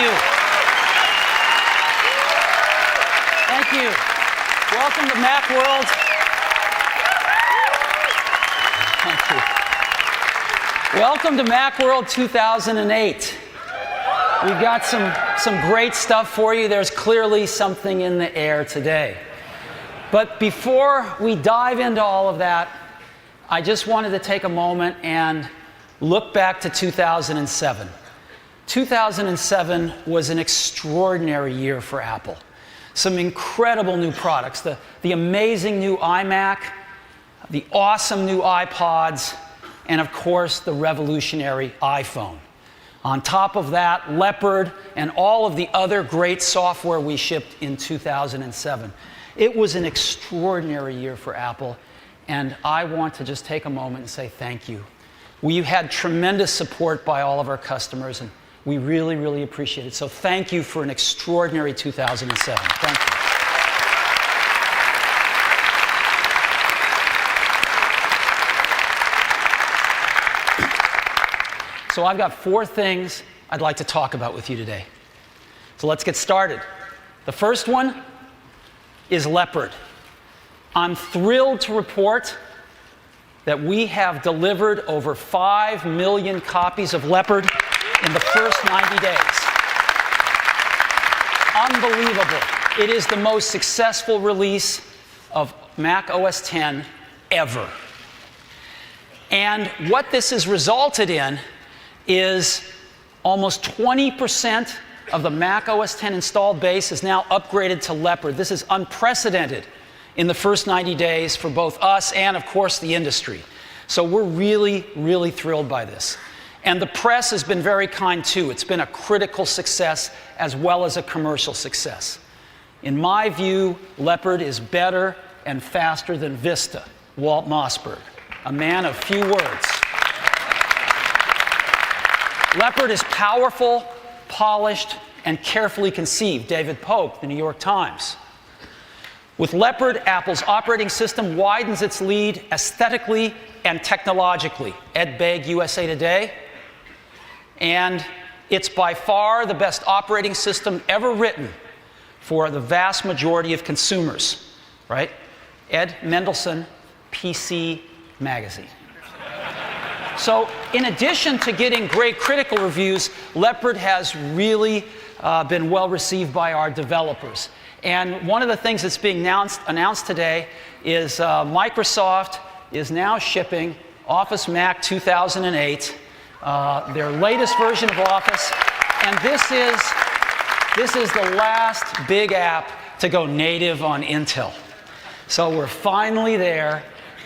you. Thank you. Welcome to Macworld. Thank you. Welcome to Macworld 2008. We've got some great stuff for you. There's clearly something in the air today. But before we dive into all of that, I just wanted to take a moment and look back to 2007. 2007 was an extraordinary year for Apple. Some incredible new products, the amazing new iMac, the awesome new iPods, and of course, the revolutionary iPhone. On top of that, Leopard and all of the other great software we shipped in 2007. It was an extraordinary year for Apple, and I want to just take a moment and say thank you. We had tremendous support by all of our customers, and we really, really appreciate it. So thank you for an extraordinary 2007. Thank you. So I've got 4 things I'd like to talk about with you today. So let's get started. The first one is Leopard. I'm thrilled to report that we have delivered over 5 million copies of Leopard in the first 90 days. Unbelievable. It is the most successful release of Mac OS X ever. And what this has resulted in is almost 20% of the Mac OS X installed base is now upgraded to Leopard. This is unprecedented in the first 90 days for both us and, of course, the industry. So we're really, really thrilled by this. And the press has been very kind, too. It's been a critical success as well as a commercial success. In my view, Leopard is better and faster than Vista, Walt Mossberg, a man of few words. Leopard is powerful, polished, and carefully conceived. David Pope, The New York Times. With Leopard, Apple's operating system widens its lead aesthetically and technologically. Ed Begg, USA Today. And it's by far the best operating system ever written for the vast majority of consumers, right? Ed Mendelsohn, PC Magazine. So in addition to getting great critical reviews, Leopard has really been well received by our developers. And one of the things that's being announced today is Microsoft is now shipping Office Mac 2008, their latest version of Office. And this is the last big app to go native on Intel. So we're finally there.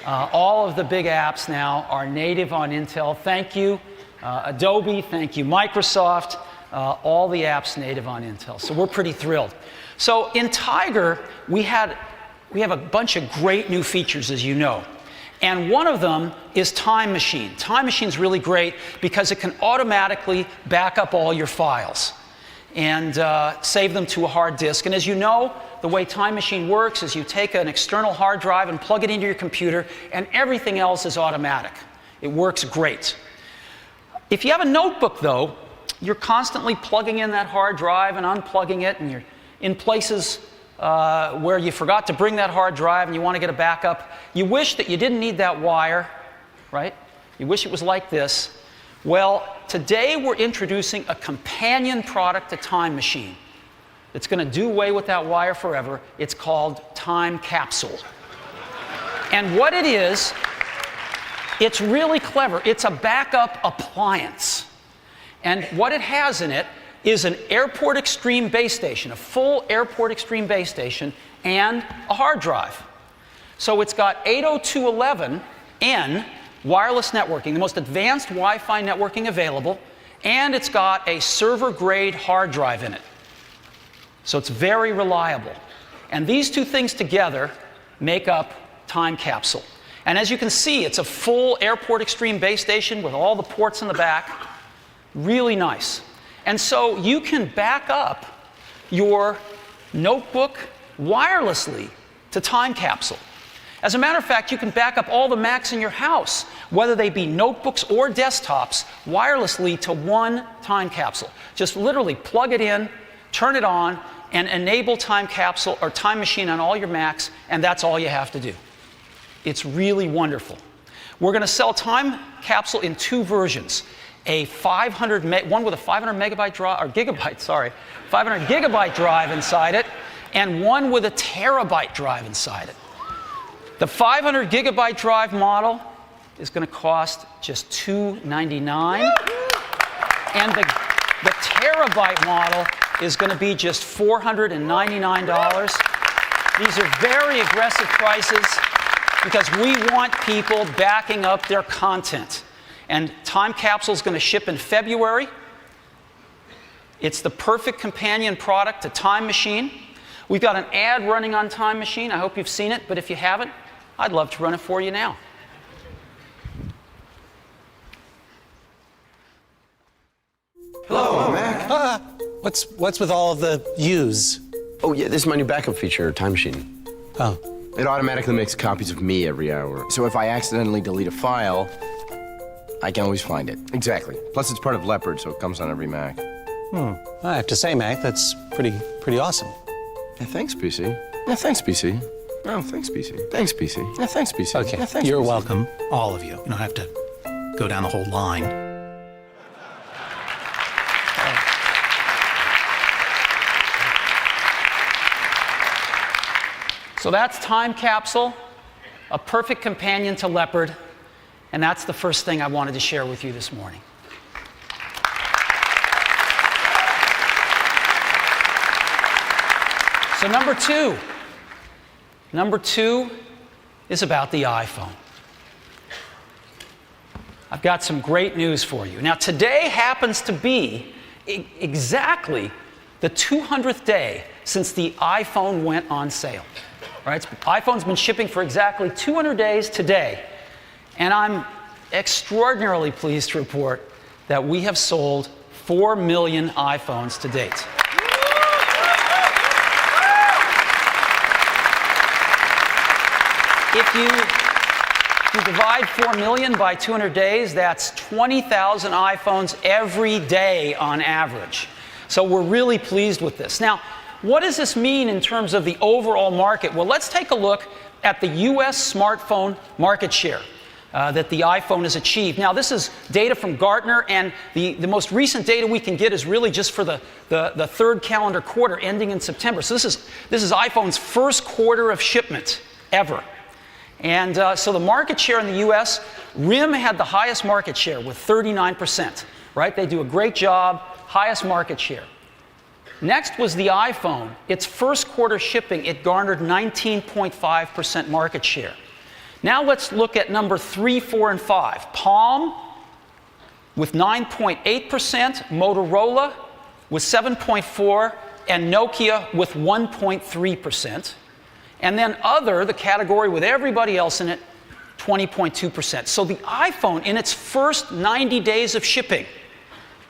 All of the big apps now are native on Intel. Thank you, Adobe. Thank you, Microsoft. All the apps native on Intel. So we're pretty thrilled. So in Tiger, we have a bunch of great new features, as you know. And one of them is Time Machine. Time Machine's really great because it can automatically back up all your files and save them to a hard disk. And as you know, the way Time Machine works is you take an external hard drive and plug it into your computer, and everything else is automatic. It works great. If you have a notebook, though, you're constantly plugging in that hard drive and unplugging it, and you're in places where you forgot to bring that hard drive and you want to get a backup. You wish that you didn't need that wire, right? You wish it was like this. Well, today we're introducing a companion product to Time Machine. It's going to do away with that wire forever. It's called Time Capsule. And what it is, it's really clever. It's a backup appliance. And what it has in it is an Airport Extreme base station, a full Airport Extreme base station, and a hard drive. So it's got 802.11n wireless networking, the most advanced Wi-Fi networking available, and it's got a server-grade hard drive in it. So it's very reliable. And these two things together make up Time Capsule. And as you can see, it's a full Airport Extreme base station with all the ports in the back. Really nice. And so you can back up your notebook wirelessly to Time Capsule. As a matter of fact, you can back up all the Macs in your house, whether they be notebooks or desktops, wirelessly to one time capsule. Just literally plug it in, turn it on, and enable time capsule or time machine on all your Macs, and that's all you have to do. It's really wonderful. We're going to sell time capsule in two versions. One with a 500 megabyte drive, or gigabyte, sorry, 500 gigabyte drive inside it, and one with a terabyte drive inside it. The 500 gigabyte drive model is going to cost just $299, and the terabyte model is going to be just $499. These are very aggressive prices because we want people backing up their content. And Time Capsule is going to ship in February. It's the perfect companion product to Time Machine. We've got an ad running on Time Machine. I hope you've seen it, but if you haven't, I'd love to run it for you now. Hello, Mac. What's with all of the U's? Oh, yeah, this is my new backup feature, Time Machine. Oh. It automatically makes copies of me every hour. So if I accidentally delete a file, I can always find it. Exactly. Plus, it's part of Leopard, so it comes on every Mac. I have to say, Mac, that's pretty awesome. Yeah, thanks, PC. Yeah, thanks, PC. Oh, thanks, PC. Thanks, PC. Yeah, thanks, PC. Okay, yeah, thanks, you're PC. welcome, all of you. You don't have to go down the whole line. So that's Time Capsule, a perfect companion to Leopard, and that's the first thing I wanted to share with you this morning. So number two is about the iPhone. I've got some great news for you. Now, today happens to be exactly the 200th day since the iPhone went on sale. Right? iPhone's been shipping for exactly 200 days today, and I'm extraordinarily pleased to report that we have sold 4 million iPhones to date. If you divide 4 million by 200 days, that's 20,000 iPhones every day on average. So we're really pleased with this. Now, what does this mean in terms of the overall market? Well, let's take a look at the US smartphone market share that the iPhone has achieved. Now, this is data from Gartner, and the most recent data we can get is really just for the third calendar quarter ending in September. So this is iPhone's first quarter of shipment ever. And so the market share in the US, RIM had the highest market share with 39%, right? They do a great job, highest market share. Next was the iPhone. Its first quarter shipping, it garnered 19.5% market share. Now let's look at number 3, 4, and 5. Palm with 9.8%, Motorola with 7.4%, and Nokia with 1.3%. And then other, the category with everybody else in it, 20.2%. So the iPhone, in its first 90 days of shipping,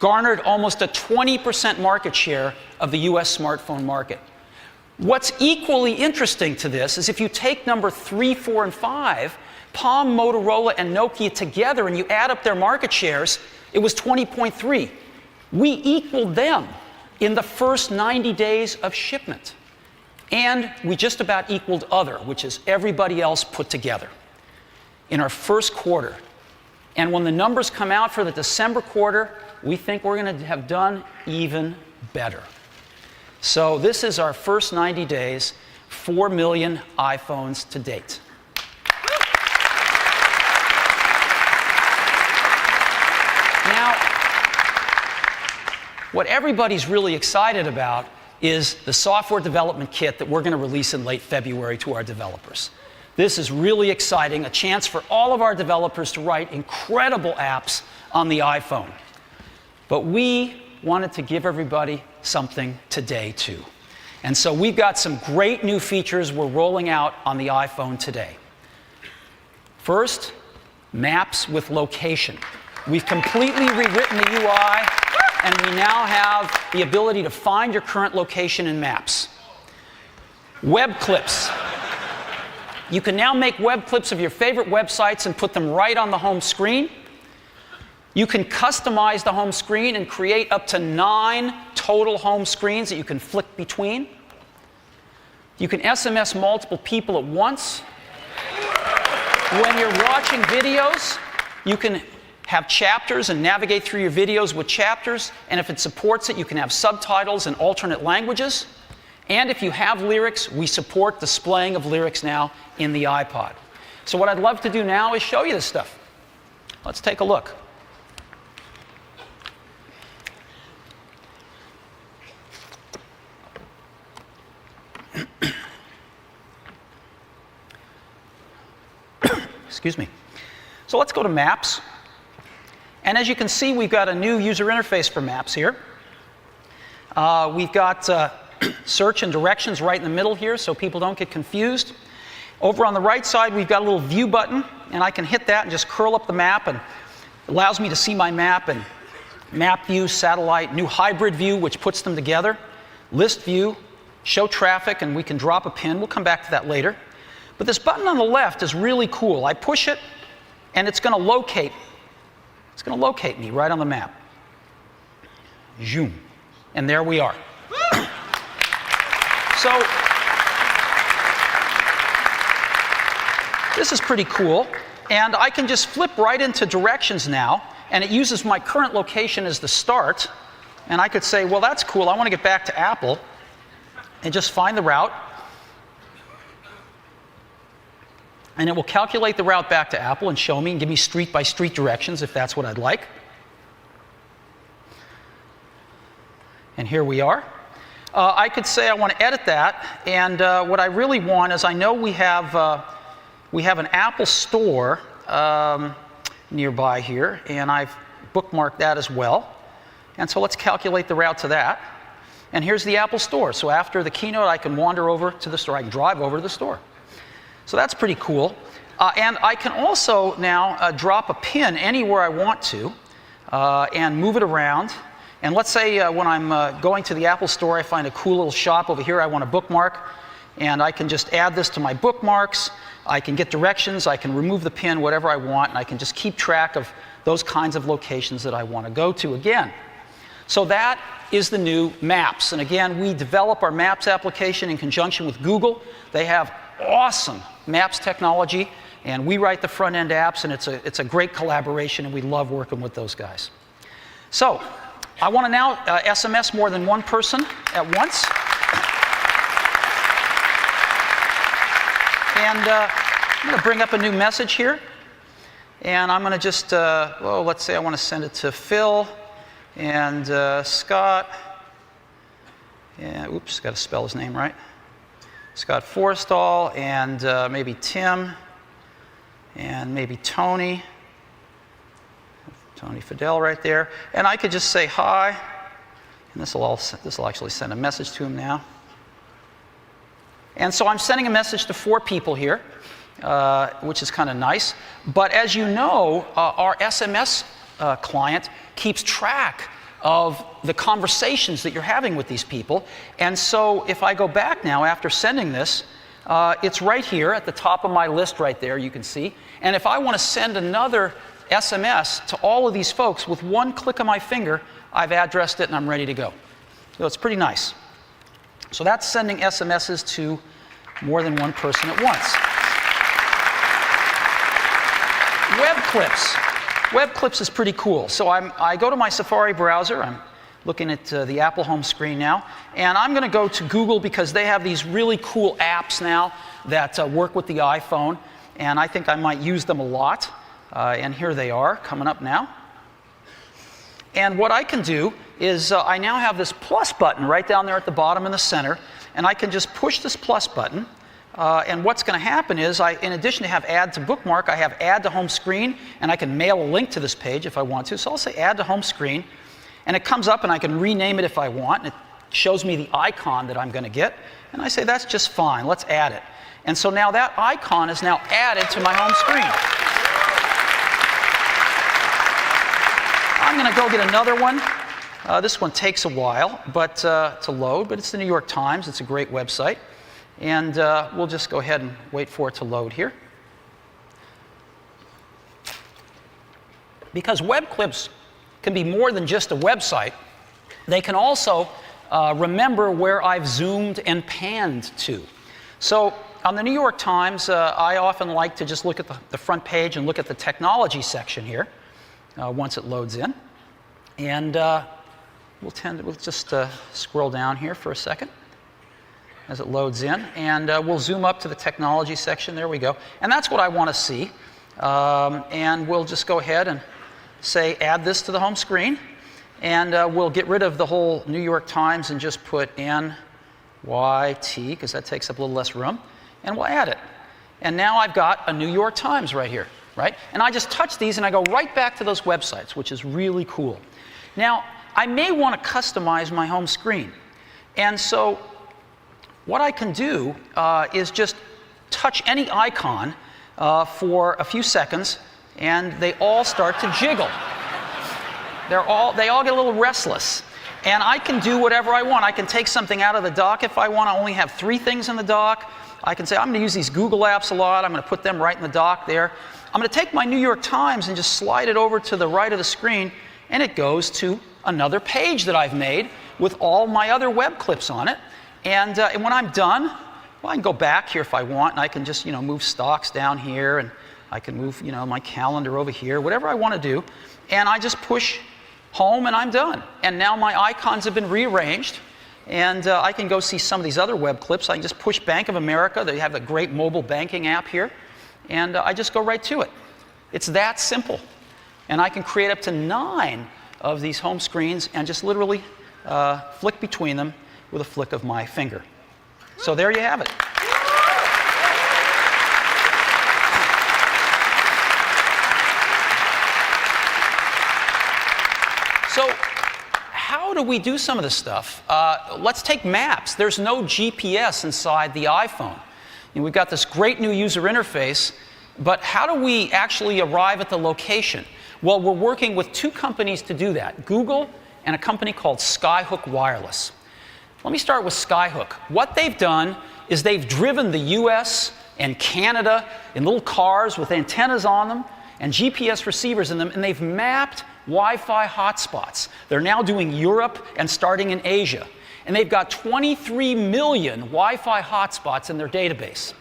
garnered almost a 20% market share of the US smartphone market. What's equally interesting to this is if you take number 3, 4, and 5, Palm, Motorola, and Nokia together, and you add up their market shares, it was 20.3. We equaled them in the first 90 days of shipment. And we just about equaled other, which is everybody else put together, in our first quarter. And when the numbers come out for the December quarter, we think we're going to have done even better. So this is our first 90 days, 4 million iPhones to date. Now, what everybody's really excited about is the software development kit that we're going to release in late February to our developers. This is really exciting, a chance for all of our developers to write incredible apps on the iPhone. But we wanted to give everybody something today, too. And so we've got some great new features we're rolling out on the iPhone today. First, Maps with Location. We've completely rewritten the UI, and we now have the ability to find your current location in Maps. Web Clips. You can now make web clips of your favorite websites and put them right on the home screen. You can customize the home screen and create up to 9 total home screens that you can flick between. You can SMS multiple people at once. When you're watching videos, you can have chapters and navigate through your videos with chapters. And if it supports it, you can have subtitles in alternate languages. And if you have lyrics, we support displaying of lyrics now in the iPod. So what I'd love to do now is show you this stuff. Let's take a look. Excuse me. So let's go to Maps. And as you can see, we've got a new user interface for Maps here. We've got search and directions right in the middle here so people don't get confused. Over on the right side, we've got a little view button, and I can hit that and just curl up the map, and it allows me to see my map and map view, satellite, new hybrid view, which puts them together, list view, show traffic, and we can drop a pin. We'll come back to that later. But this button on the left is really cool. I push it, and it's going to locate. It's going to locate me right on the map. Zoom. And there we are. So this is pretty cool. And I can just flip right into directions now, and it uses my current location as the start. And I could say, well, that's cool. I want to get back to Apple, and just find the route. And it will calculate the route back to Apple and show me and give me street-by-street directions if that's what I'd like. And here we are. I could say I want to edit that, and what I really want is I know we have an Apple store nearby here, and I've bookmarked that as well. And so let's calculate the route to that. And here's the Apple store. So after the keynote, I can wander over to the store. I can drive over to the store. So that's pretty cool. And I can also now drop a pin anywhere I want to and move it around. And let's say when I'm going to the Apple store, I find a cool little shop over here I want to bookmark. And I can just add this to my bookmarks. I can get directions. I can remove the pin, whatever I want. And I can just keep track of those kinds of locations that I want to go to again. So that is the new Maps. And again, we develop our Maps application in conjunction with Google. They have awesome Maps technology, and we write the front-end apps, and it's a great collaboration, and we love working with those guys. So I want to now SMS more than one person at once. And I'm going to bring up a new message here. And I'm going to just, well, let's say I want to send it to Phil and Scott. Yeah, oops, got to spell his name right. Scott Forstall, and maybe Tim, and maybe Tony Fidel right there. And I could just say hi, and this will actually send a message to him now. And so I'm sending a message to 4 people here, which is kind of nice. But as you know, our SMS client keeps track of the conversations that you're having with these people. And so if I go back now after sending this, it's right here at the top of my list right there, you can see. And if I want to send another SMS to all of these folks with one click of my finger, I've addressed it and I'm ready to go. So it's pretty nice. So that's sending SMSs to more than one person at once. Web clips. Web clips is pretty cool. So I go to my Safari browser. I'm looking at the Apple home screen now. And I'm going to go to Google because they have these really cool apps now that work with the iPhone. And I think I might use them a lot. And here they are coming up now. And what I can do is I now have this plus button right down there at the bottom in the center. And I can just push this plus button. And what's going to happen is, in addition to have add to bookmark, I have add to home screen, and I can mail a link to this page if I want to. So I'll say add to home screen, and it comes up, and I can rename it if I want, and it shows me the icon that I'm going to get. And I say that's just fine, let's add it. And so now that icon is now added to my home screen. I'm going to go get another one. This one takes a while to load, but it's the New York Times. It's a great website. And we'll just go ahead and wait for it to load here. Because web clips can be more than just a website, they can also remember where I've zoomed and panned to. So on the New York Times, I often like to just look at the front page and look at the technology section here once it loads in. And we'll just scroll down here for a second as it loads in. And we'll zoom up to the technology section. There we go. And that's what I want to see. And we'll just go ahead and say add this to the home screen. And we'll get rid of the whole New York Times and just put NYT, because that takes up a little less room. And we'll add it. And now I've got a New York Times right here, right? And I just touch these and I go right back to those websites, which is really cool. Now, I may want to customize my home screen. And so what I can do is just touch any icon for a few seconds, and they all start to jiggle. They all get a little restless. And I can do whatever I want. I can take something out of the dock if I want. I only have 3 things in the dock. I can say, I'm going to use these Google apps a lot. I'm going to put them right in the dock there. I'm going to take my New York Times and just slide it over to the right of the screen, and it goes to another page that I've made with all my other web clips on it. And when I'm done, well, I can go back here if I want, and I can just, move stocks down here, and I can move, my calendar over here, whatever I want to do. And I just push home, and I'm done. And now my icons have been rearranged, and I can go see some of these other web clips. I can just push Bank of America. They have a great mobile banking app here, and I just go right to it. It's that simple. And I can create up to 9 of these home screens and just literally flick between them with a flick of my finger. So there you have it. So how do we do some of this stuff? Let's take maps. There's no GPS inside the iPhone. We've got this great new user interface, but how do we actually arrive at the location? Well, we're working with 2 companies to do that, Google and a company called Skyhook Wireless. Let me start with Skyhook. What they've done is they've driven the US and Canada in little cars with antennas on them and GPS receivers in them, and they've mapped Wi-Fi hotspots. They're now doing Europe and starting in Asia. And they've got 23 million Wi-Fi hotspots in their database.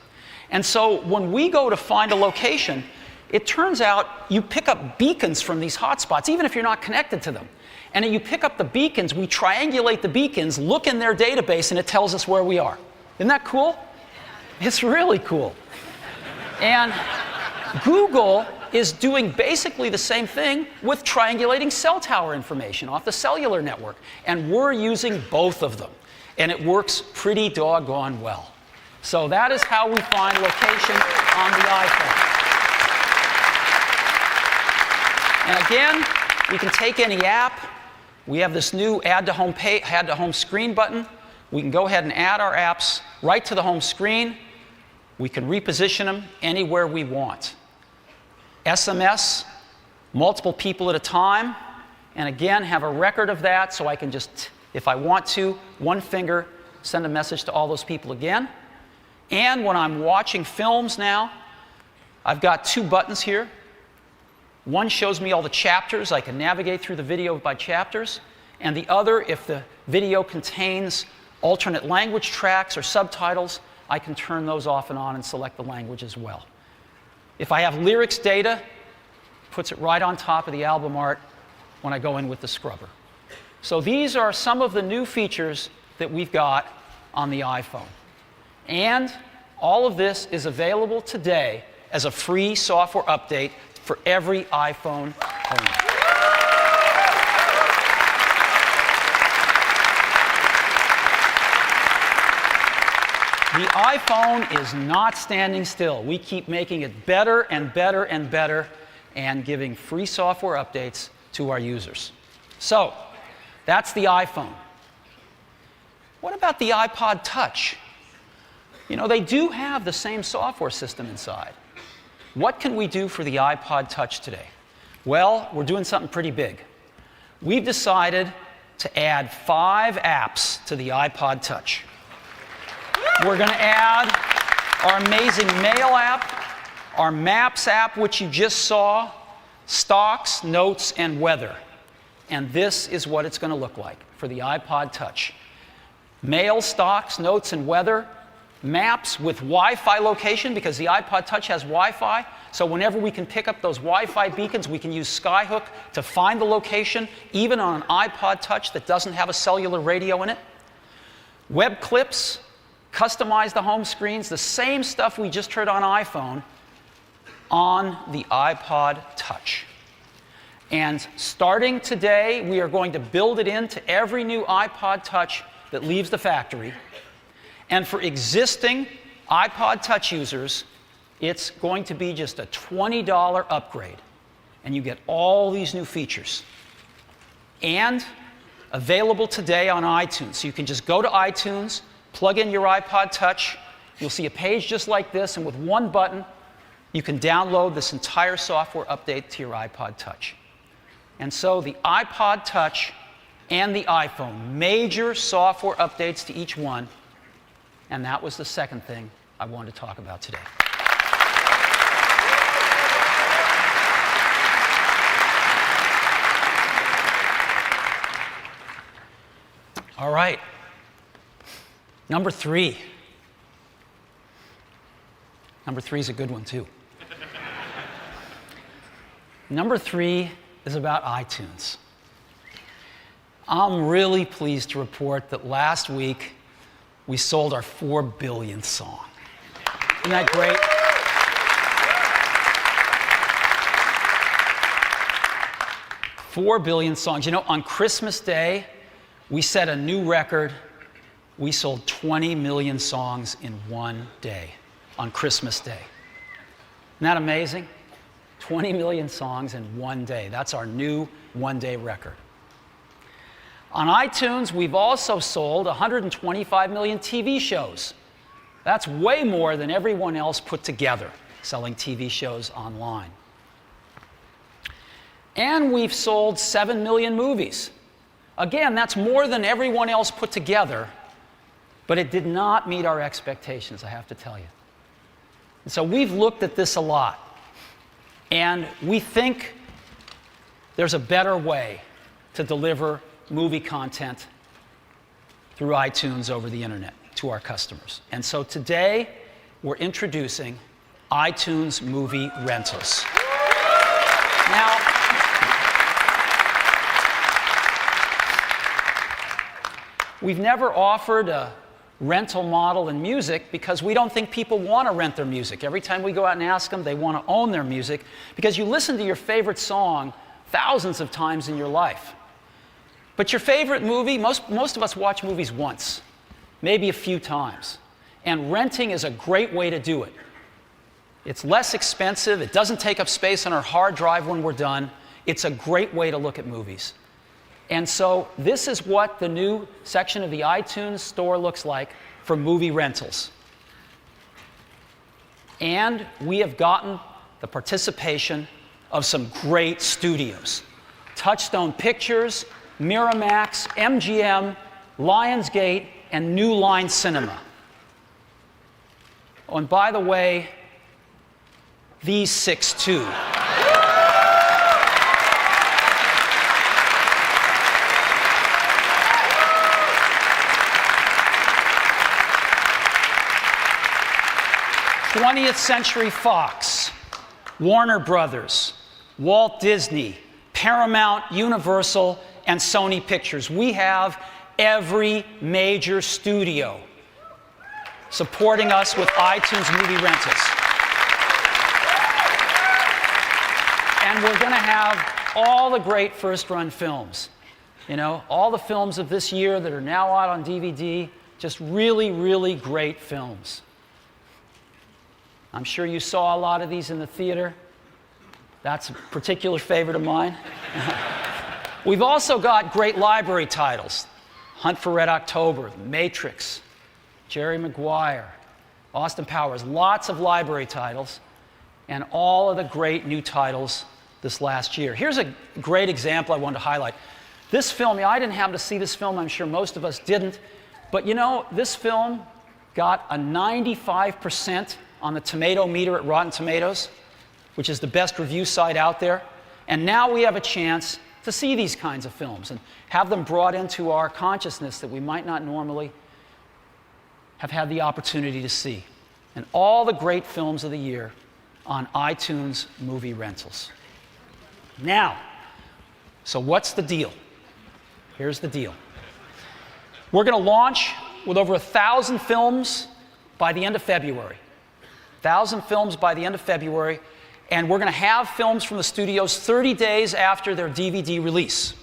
And so when we go to find a location, it turns out you pick up beacons from these hotspots, even if you're not connected to them. And then you pick up the beacons, we triangulate the beacons, look in their database, and it tells us where we are. Isn't that cool? It's really cool. And Google is doing basically the same thing with triangulating cell tower information off the cellular network. And we're using both of them. And it works pretty doggone well. So that is how we find location on the iPhone. And again, we can take any app. We have this new add to home screen button. We can go ahead and add our apps right to the home screen. We can reposition them anywhere we want. SMS, multiple people at a time, and again, have a record of that so I can just, if I want to, one finger, send a message to all those people again. And when I'm watching films now, I've got 2 buttons here. One shows me all the chapters. I can navigate through the video by chapters. And the other, if the video contains alternate language tracks or subtitles, I can turn those off and on and select the language as well. If I have lyrics data, it puts it right on top of the album art when I go in with the scrubber. So these are some of the new features that we've got on the iPhone. And all of this is available today as a free software update for every iPhone owner. The iPhone is not standing still. We keep making it better and better and better and giving free software updates to our users. So that's the iPhone. What about the iPod Touch? They do have the same software system inside. What can we do for the iPod Touch today? Well, we're doing something pretty big. We've decided to add 5 apps to the iPod Touch. We're going to add our amazing Mail app, our Maps app, which you just saw, Stocks, Notes, and Weather. And this is what it's going to look like for the iPod Touch. Mail, Stocks, Notes, and Weather. Maps with Wi-Fi location, because the iPod Touch has Wi-Fi. So whenever we can pick up those Wi-Fi beacons, we can use Skyhook to find the location, even on an iPod Touch that doesn't have a cellular radio in it. Web clips, customize the home screens, the same stuff we just heard on iPhone, on the iPod Touch. And starting today, we are going to build it into every new iPod Touch that leaves the factory. And for existing iPod Touch users, it's going to be just a $20 upgrade. And you get all these new features. And available today on iTunes. So you can just go to iTunes, plug in your iPod Touch. You'll see a page just like this, and with one button, you can download this entire software update to your iPod Touch. And so the iPod Touch and the iPhone, major software updates to each one. And that was the second thing I wanted to talk about today. All right. Number 3. Number 3 is a good one, too. Number 3 is about iTunes. I'm really pleased to report that last week we sold our 4 billionth song. Isn't that great? Four billion songs. You know, on Christmas Day, we set a new record. We sold 20 million songs in one day on Christmas Day. Isn't that amazing? 20 million songs in one day. That's our new one-day record. On iTunes, we've also sold 125 million TV shows. That's way more than everyone else put together, selling TV shows online. And we've sold 7 million movies. Again, that's more than everyone else put together, but it did not meet our expectations, I have to tell you. And so we've looked at this a lot, and we think there's a better way to deliver movie content through iTunes over the internet to our customers. And so today, we're introducing iTunes Movie Rentals. Now, we've never offered a rental model in music because we don't think people want to rent their music. Every time we go out and ask them, they want to own their music because you listen to your favorite song thousands of times in your life. But your favorite movie, most of us watch movies once, maybe a few times. And renting is a great way to do it. It's less expensive. It doesn't take up space on our hard drive when we're done. It's a great way to look at movies. And so this is what the new section of the iTunes store looks like for movie rentals. And we have gotten the participation of some great studios. Touchstone Pictures, Miramax, MGM, Lionsgate, and New Line Cinema. Oh, and by the way, these 6 too. Twentieth Century Fox, Warner Brothers, Walt Disney, Paramount, Universal, and Sony Pictures. We have every major studio supporting us with iTunes Movie Rentals. And we're going to have all the great first-run films. You know, all the films of this year that are now out on DVD, just really, really great films. I'm sure you saw a lot of these in the theater. That's a particular favorite of mine. We've also got great library titles. Hunt for Red October, Matrix, Jerry Maguire, Austin Powers, lots of library titles, and all of the great new titles this last year. Here's a great example I wanted to highlight. This film, I didn't happen to see this film, I'm sure most of us didn't, but you know, this film got a 95% on the tomato meter at Rotten Tomatoes, which is the best review site out there. And now we have a chance to see these kinds of films and have them brought into our consciousness that we might not normally have had the opportunity to see. And all the great films of the year on iTunes Movie Rentals. Now, so what's the deal? Here's the deal. We're going to launch with over 1,000 films by the end of February. 1,000 films by the end of February. And we're going to have films from the studios 30 days after their DVD release.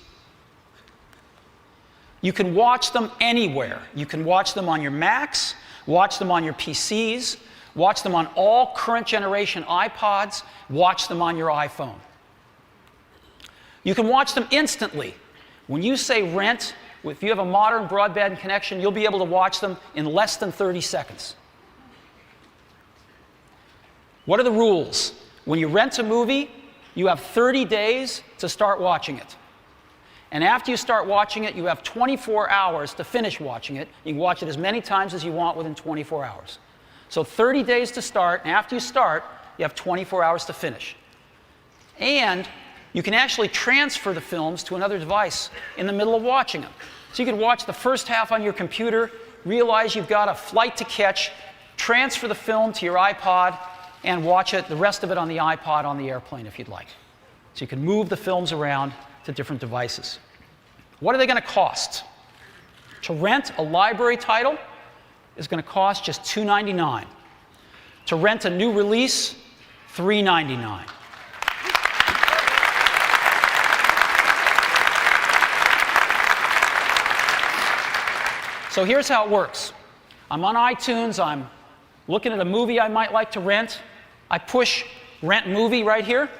You can watch them anywhere. You can watch them on your Macs, watch them on your PCs, watch them on all current generation iPods, watch them on your iPhone. You can watch them instantly. When you say rent, if you have a modern broadband connection, you'll be able to watch them in less than 30 seconds. What are the rules? When you rent a movie, you have 30 days to start watching it. And after you start watching it, you have 24 hours to finish watching it. You can watch it as many times as you want within 24 hours. So 30 days to start, and after you start, you have 24 hours to finish. And you can actually transfer the films to another device in the middle of watching them. So you can watch the first half on your computer, realize you've got a flight to catch, transfer the film to your iPod, and watch it, the rest of it on the iPod on the airplane if you'd like. So you can move the films around to different devices. What are they going to cost? To rent a library title is going to cost just $2.99. To rent a new release, $3.99. So here's how it works. I'm on iTunes, I'm looking at a movie I might like to rent. I push Rent Movie right here,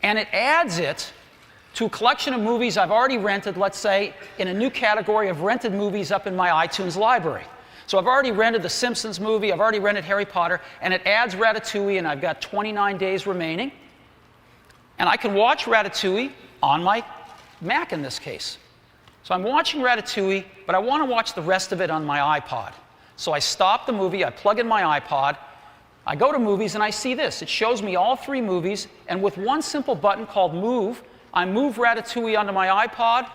and it adds it to a collection of movies I've already rented, let's say, in a new category of rented movies up in my iTunes library. So I've already rented the Simpsons movie, I've already rented Harry Potter, and it adds Ratatouille, and I've got 29 days remaining. And I can watch Ratatouille on my Mac in this case. So I'm watching Ratatouille, but I want to watch the rest of it on my iPod. So I stop the movie, I plug in my iPod, I go to movies, and I see this. It shows me all 3 movies, and with one simple button called Move, I move Ratatouille onto my iPod,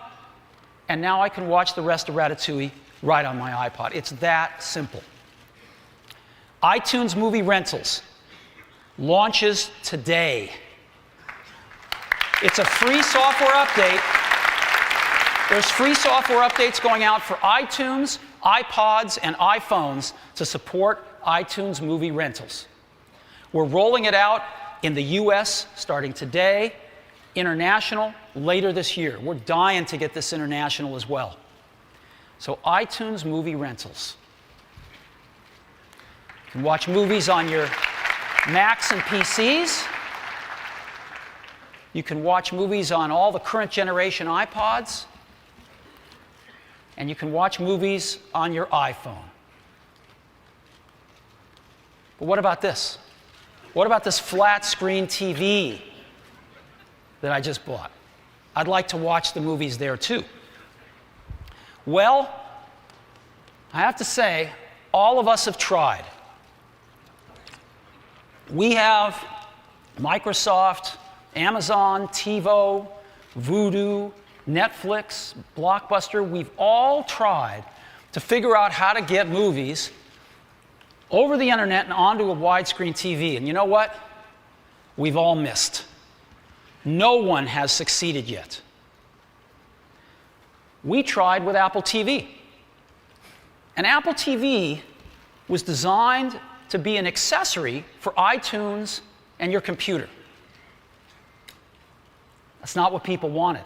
and now I can watch the rest of Ratatouille right on my iPod. It's that simple. iTunes Movie Rentals launches today. It's a free software update. There's free software updates going out for iTunes, iPods, and iPhones to support iTunes Movie Rentals. We're rolling it out in the US starting today, international later this year. We're dying to get this international as well. So iTunes Movie Rentals. You can watch movies on your Macs and PCs. You can watch movies on all the current generation iPods. And you can watch movies on your iPhone. But what about this? What about this flat screen TV that I just bought? I'd like to watch the movies there too. Well, I have to say, all of us have tried. We have Microsoft, Amazon, TiVo, Vudu, Netflix, Blockbuster. We've all tried to figure out how to get movies over the internet and onto a widescreen TV. And you know what? We've all missed. No one has succeeded yet. We tried with Apple TV. And Apple TV was designed to be an accessory for iTunes and your computer. That's not what people wanted.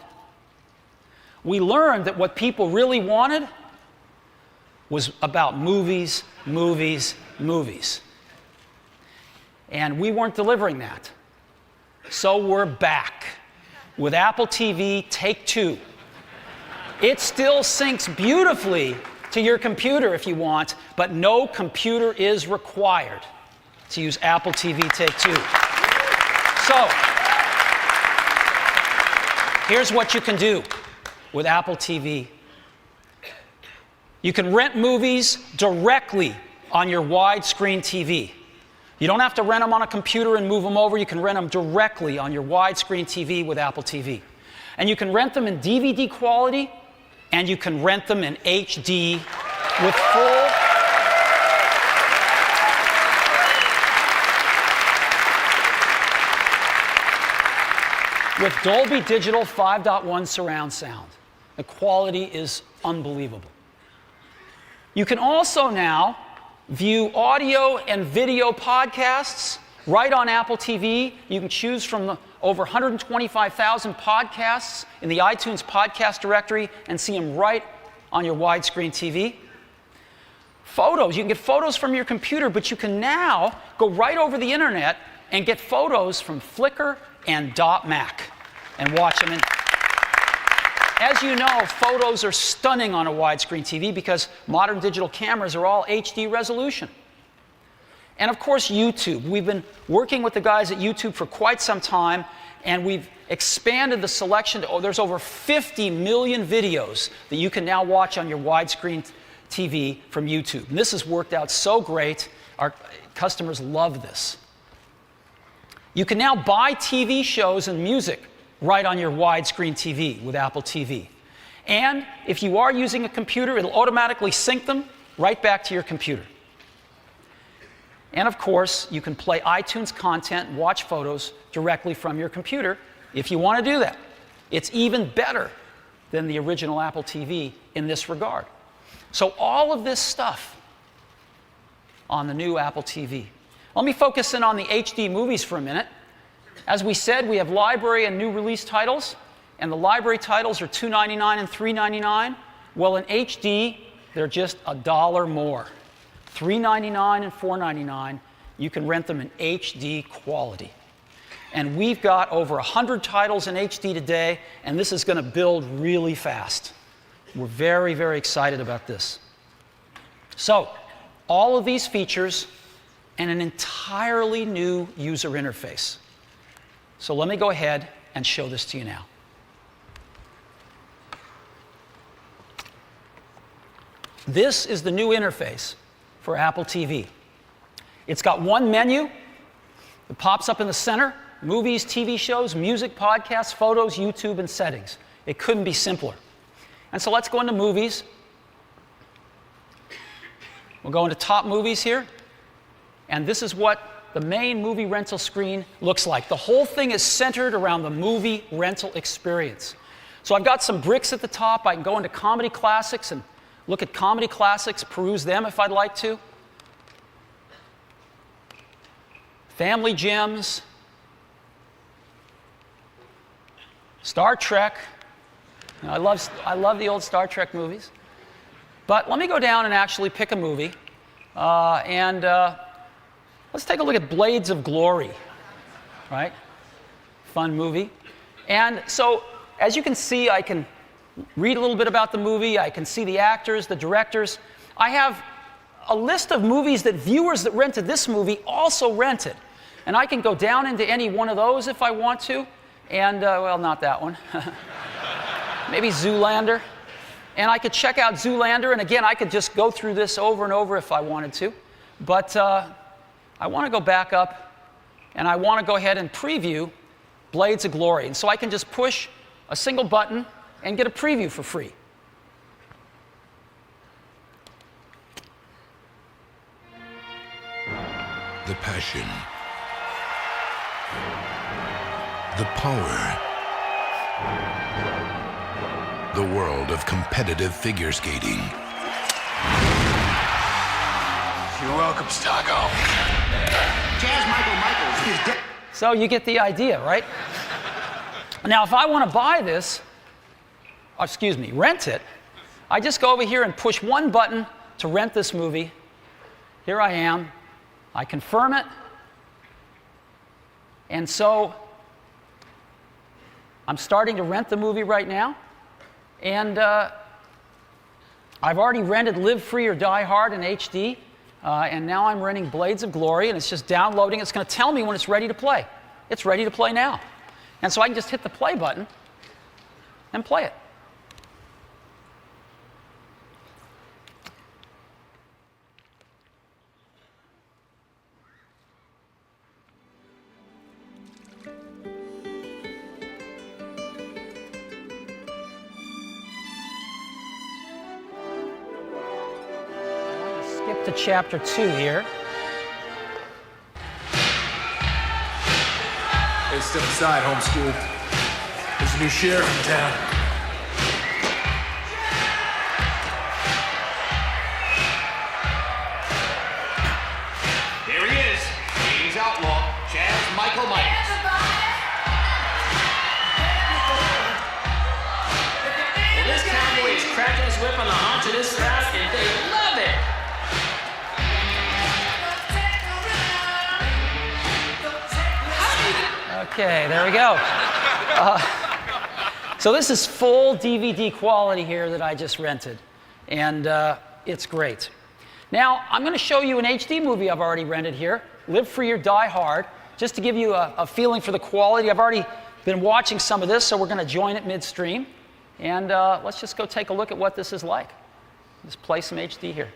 We learned that what people really wanted was about movies, movies, movies. And we weren't delivering that. So we're back with Apple TV Take 2. It still syncs beautifully to your computer if you want, but no computer is required to use Apple TV Take 2. So, here's what you can do with Apple TV. You can rent movies directly on your widescreen TV. You don't have to rent them on a computer and move them over. You can rent them directly on your widescreen TV with Apple TV. And you can rent them in DVD quality, and you can rent them in HD with full with Dolby Digital 5.1 surround sound. The quality is unbelievable. You can also now view audio and video podcasts right on Apple TV. You can choose from the over 125,000 podcasts in the iTunes podcast directory and see them right on your widescreen TV. Photos, you can get photos from your computer, but you can now go right over the internet and get photos from Flickr and .mac and watch them. As you know, photos are stunning on a widescreen TV because modern digital cameras are all HD resolution. And of course, YouTube. We've been working with the guys at YouTube for quite some time, and we've expanded the selection to, there's over 50 million videos that you can now watch on your widescreen TV from YouTube. And this has worked out so great. Our customers love this. You can now buy TV shows and music right on your widescreen TV with Apple TV. And if you are using a computer, it'll automatically sync them right back to your computer. And of course, you can play iTunes content and watch photos directly from your computer if you want to do that. It's even better than the original Apple TV in this regard. So all of this stuff on the new Apple TV. Let me focus in on the HD movies for a minute. As we said, we have library and new release titles, and the library titles are $2.99 and $3.99. Well, in HD, they're just $1 more. $3.99 and $4.99. You can rent them in HD quality. And we've got over 100 titles in HD today, and this is going to build really fast. We're very, very excited about this. So, all of these features and an entirely new user interface. So let me go ahead and show this to you now. This is the new interface for Apple TV. It's got one menu that pops up in the center: movies, TV shows, music, podcasts, photos, YouTube, and settings. It couldn't be simpler. And so let's go into movies. We'll go into top movies here. And this is what the main movie rental screen looks like. The whole thing is centered around the movie rental experience. So I've got some bricks at the top. I can go into comedy classics and look at comedy classics, peruse them if I'd like to. Family gems. Star Trek. You know, I love the old Star Trek movies. But let me go down and actually pick a movie. Let's take a look at Blades of Glory, right? Fun movie. And so, as you can see, I can read a little bit about the movie. I can see the actors, the directors. I have a list of movies that viewers that rented this movie also rented. And I can go down into any one of those if I want to. And, well, not that one. Maybe Zoolander. And I could check out Zoolander. And again, I could just go through this over and over if I wanted to. But I want to go back up, and I want to go ahead and preview Blades of Glory. And so I can just push a single button and get a preview for free. The passion, the power, the world of competitive figure skating. You're welcome, Stocko. Jazz Michaels is dead. So you get the idea, right? Now, if I want to buy this, rent it, I just go over here and push one button to rent this movie. Here I am. I confirm it. And so I'm starting to rent the movie right now. And I've already rented Live Free or Die Hard in HD. And now I'm renting Blades of Glory, and it's just downloading. It's going to tell me when it's ready to play. It's ready to play now. And so I can just hit the play button and play it. to chapter 2 here. Hey, step aside, homeschool. There's a new sheriff in town. Here he is. He's outlaw. Chaz Michael Myers. Well, this cowboy is cracking his whip on the haunch of this crowd, and they love it. Okay, there we go. So this is full DVD quality here that I just rented, and it's great. Now, I'm going to show you an HD movie I've already rented here, Live Free or Die Hard, just to give you a feeling for the quality. I've already been watching some of this, so we're going to join it midstream. And let's just go take a look at what this is like. Let's play some HD here.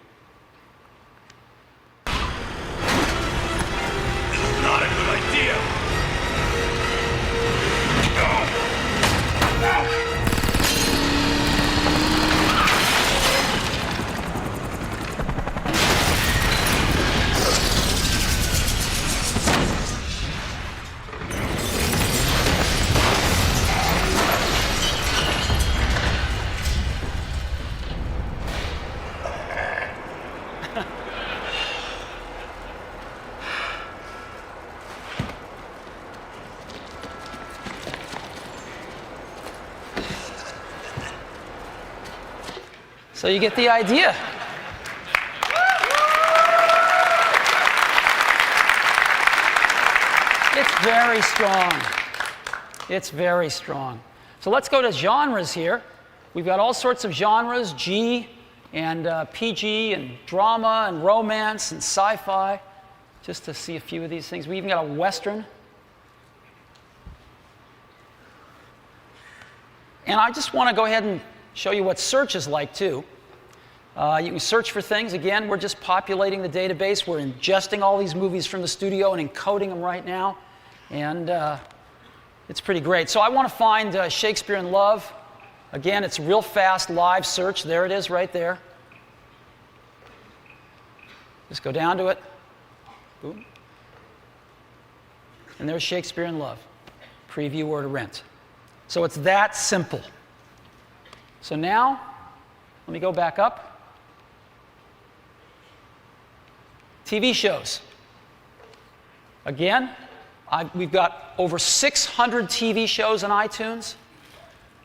Not a good idea. So you get the idea. It's very strong. It's very strong. So let's go to genres here. We've got all sorts of genres, G and PG and drama and romance and sci-fi, just to see a few of these things. We even got a Western. And I just want to go ahead and show you what search is like, too. You can search for things. Again, we're just populating the database. We're ingesting all these movies from the studio and encoding them right now. And it's pretty great. So I want to find Shakespeare in Love. Again, it's real fast live search. There it is right there. Just go down to it. Boom. And there's Shakespeare in Love. Preview or to rent. So it's that simple. So now, let me go back up. TV shows. Again, we've got over 600 TV shows on iTunes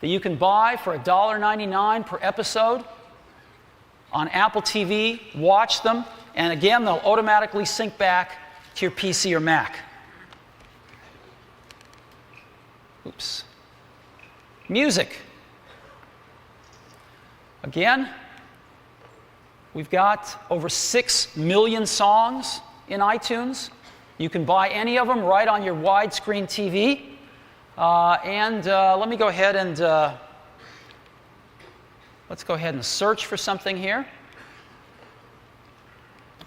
that you can buy for $1.99 per episode on Apple TV, watch them, and again, they'll automatically sync back to your PC or Mac. Oops. Music. Again, we've got over 6 million songs in iTunes. You can buy any of them right on your widescreen TV. Let me go ahead and let's go ahead and search for something here.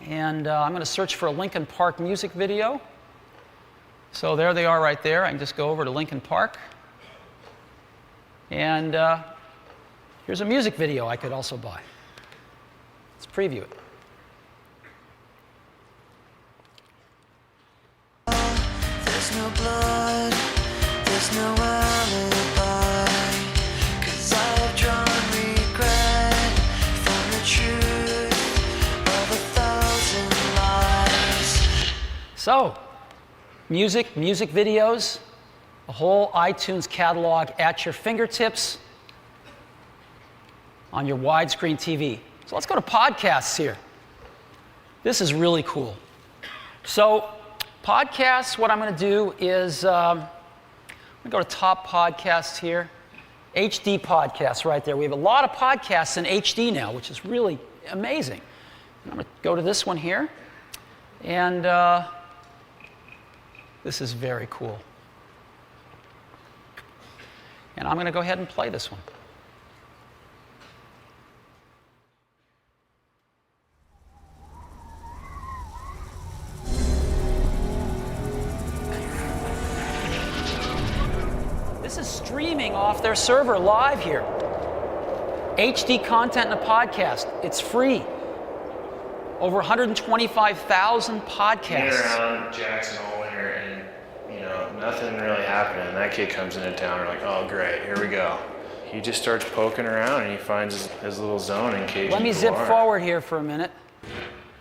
And I'm going to search for a Linkin Park music video. So there they are right there. I can just go over to Linkin Park. And here's a music video I could also buy. Let's preview it. There's no blood, there's no alibi, 'cause I've drawn regret from the truth of 1,000 lies. So, music videos, a whole iTunes catalog at your fingertips on your widescreen TV. So let's go to podcasts here. This is really cool. So podcasts, what I'm going to do is I'm going to go to top podcasts here. HD podcasts right there. We have a lot of podcasts in HD now, which is really amazing. I'm going to go to this one here. And this is very cool. And I'm going to go ahead and play this one. This is streaming off their server live here. HD content in a podcast. It's free. Over 125,000 podcasts. Being around Jackson all winter and, nothing really happening. That kid comes into town, we're like, oh great, here we go. He just starts poking around and he finds his little zone in Cajun Let me zip Noir. forward here for a minute.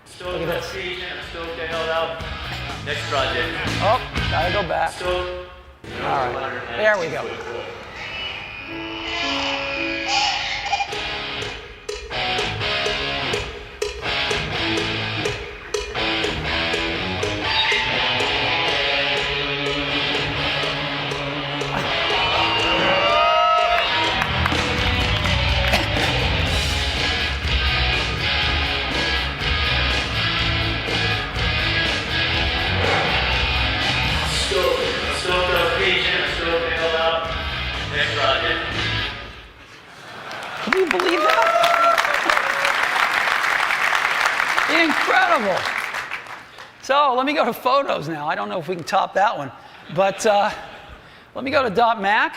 Still Look at this. Still held out. Next project. Oh, gotta go back. Still. All right, there we go. Can you believe that? Incredible. So let me go to photos now. I don't know if we can top that one. But let me go to .mac.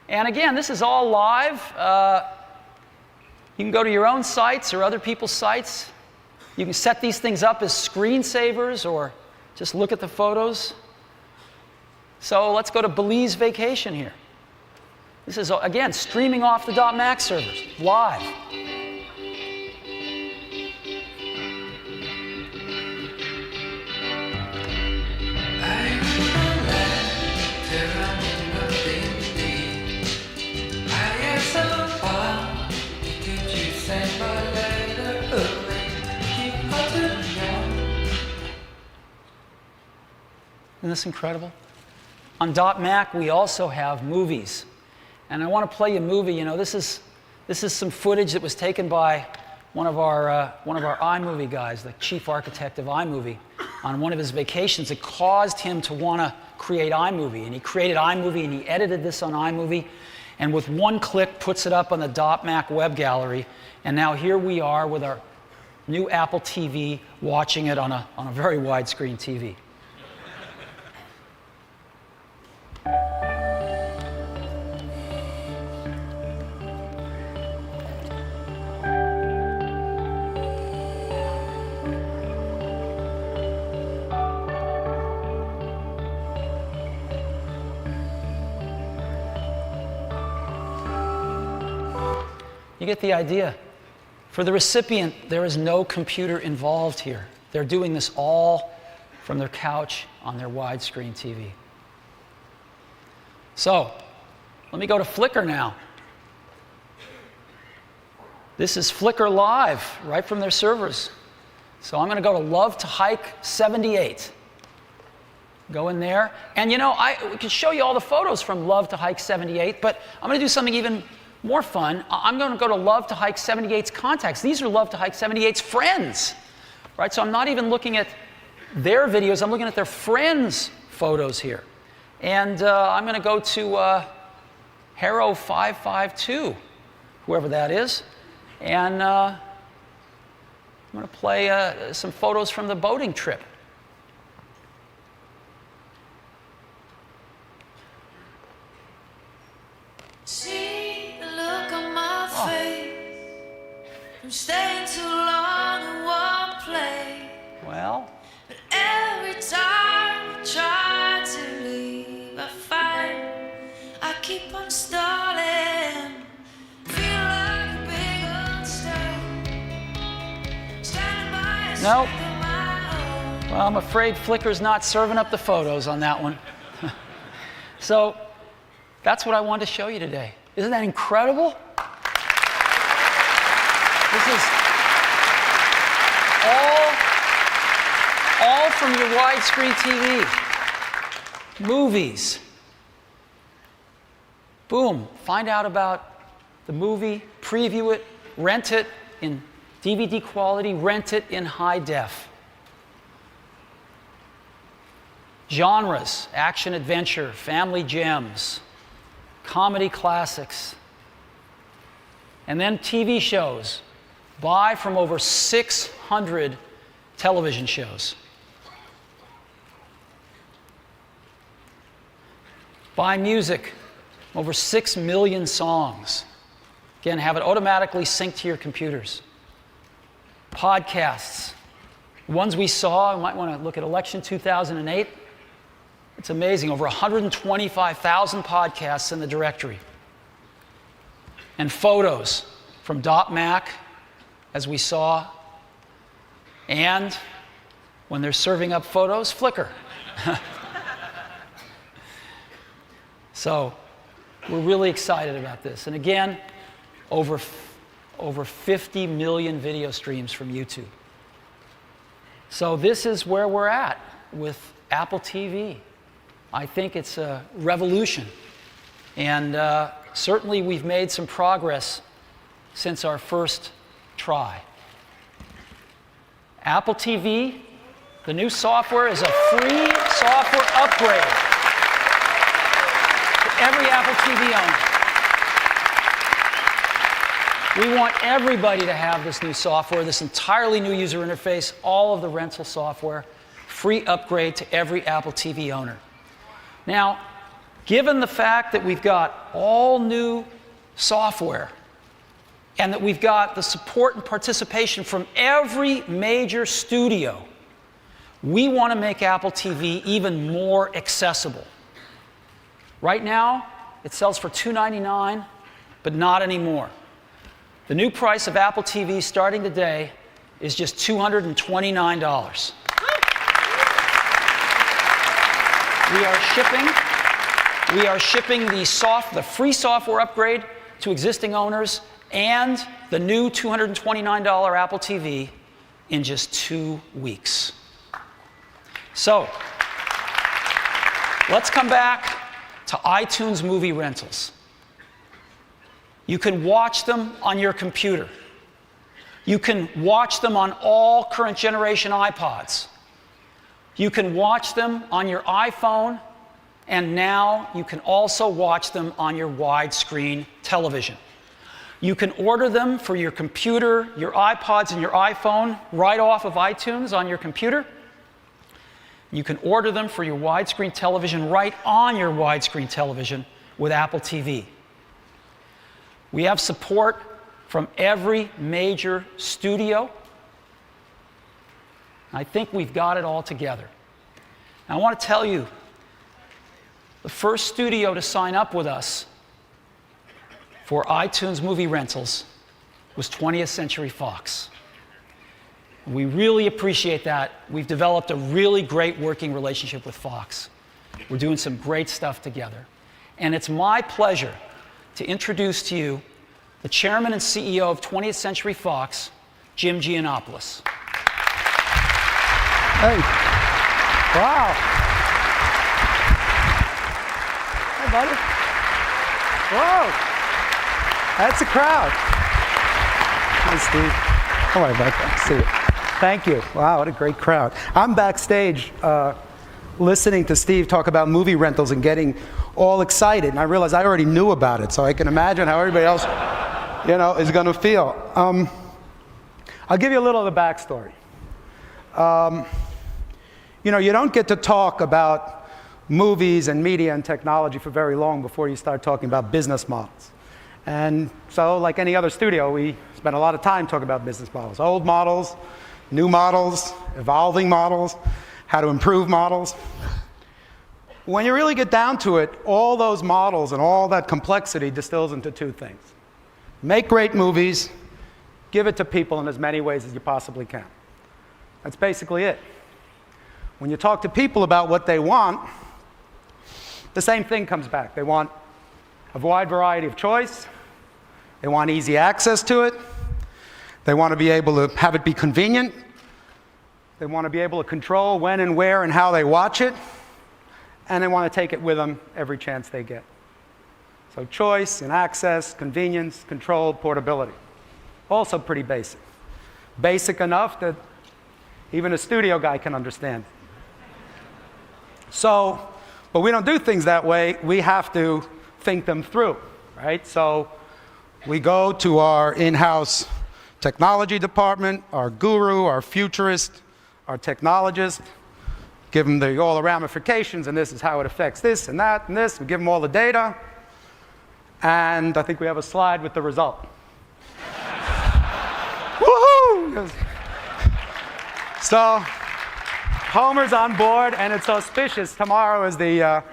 And again, this is all live. You can go to your own sites or other people's sites. You can set these things up as screensavers or just look at the photos. So let's go to Belize Vacation here. This is, again, streaming off the .mac servers, live. Isn't this incredible? On .mac, we also have movies. And I want to play you a movie. This is some footage that was taken by one of our iMovie guys, the chief architect of iMovie, on one of his vacations. It caused him to want to create iMovie. And he created iMovie, and he edited this on iMovie, and with one click puts it up on the .mac web gallery. And now here we are with our new Apple TV, watching it on a very widescreen TV. You get the idea. For the recipient, there is no computer involved here. They're doing this all from their couch on their widescreen TV. So, let me go to Flickr now. This is Flickr Live, right from their servers. So I'm going to go to Love to Hike 78. Go in there. And we can show you all the photos from Love to Hike 78, but I'm going to do something even more fun. I'm going to go to Love to Hike 78's contacts. These are Love to Hike 78's friends, right? So I'm not even looking at their videos. I'm looking at their friends' photos here. And I'm going to go to Hero552, whoever that is. And I'm going to play some photos from the boating trip. See the look on my face. I'm staying too long in one place. Well, But every time I try to leave, I find I keep on stalling. Feel like a big mistake. Standing by a Nope. second of my own. well, I'm afraid Flickr's not serving up the photos on that one. So that's what I wanted to show you today. Isn't that incredible? This is all from your widescreen TV. Movies. Boom. Find out about the movie, preview it, rent it in DVD quality, rent it in high def. Genres, action adventure, family gems, comedy classics, and then TV shows. Buy from over 600 television shows. Buy music, over 6 million songs. Again, have it automatically synced to your computers. Podcasts, Ones we saw, you might want to look at election 2008. It's amazing, over 125,000 podcasts in the directory. And photos from .Mac, as we saw, and when they're serving up photos, Flickr. So we're really excited about this. And again, over 50 million video streams from YouTube. So this is where we're at with Apple TV. I think it's a revolution. And certainly we've made some progress since our first try. Apple TV, the new software, is a free software upgrade to every Apple TV owner. We want everybody to have this new software, this entirely new user interface, all of the rental software, free upgrade to every Apple TV owner. Now, given the fact that we've got all new software and that we've got the support and participation from every major studio, we want to make Apple TV even more accessible. Right now, it sells for $299, but not anymore. The new price of Apple TV starting today is just $229. We are shipping the free software upgrade to existing owners and the new $229 Apple TV in just 2 weeks. So, let's come back to iTunes movie rentals. You can watch them on your computer. You can watch them on all current generation iPods. You can watch them on your iPhone, and now you can also watch them on your widescreen television. You can order them for your computer, your iPods, and your iPhone right off of iTunes on your computer. You can order them for your widescreen television right on your widescreen television with Apple TV. We have support from every major studio. I think we've got it all together. And I want to tell you, the first studio to sign up with us for iTunes movie rentals was 20th Century Fox. We really appreciate that. We've developed a really great working relationship with Fox. We're doing some great stuff together. And it's my pleasure to introduce to you the chairman and CEO of 20th Century Fox, Jim Giannopoulos. Hey. Wow. Hey, buddy. Whoa. That's a crowd. Hi, Steve. How are you, bud? See you. Thank you. Wow, what a great crowd. I'm backstage listening to Steve talk about movie rentals and getting all excited, and I realized I already knew about it, so I can imagine how everybody else, is going to feel. I'll give you a little of the backstory. You don't get to talk about movies and media and technology for very long before you start talking about business models. And so, like any other studio, we spend a lot of time talking about business models. Old models, new models, evolving models, how to improve models. When you really get down to it, all those models and all that complexity distills into two things. Make great movies, give it to people in as many ways as you possibly can. That's basically it. When you talk to people about what they want, the same thing comes back. They want a wide variety of choice. They want easy access to it. They want to be able to have it be convenient. They want to be able to control when and where and how they watch it. And they want to take it with them every chance they get. So choice and access, convenience, control, portability. Also pretty basic. Basic enough that even a studio guy can understand. So, but we don't do things that way. We have to think them through, right? So we go to our in-house technology department, our guru, our futurist, our technologist, give them all the ramifications, and this is how it affects this and that and this. We give them all the data, and I think we have a slide with the result. Woohoo! So Homer's on board, and it's auspicious. Tomorrow is the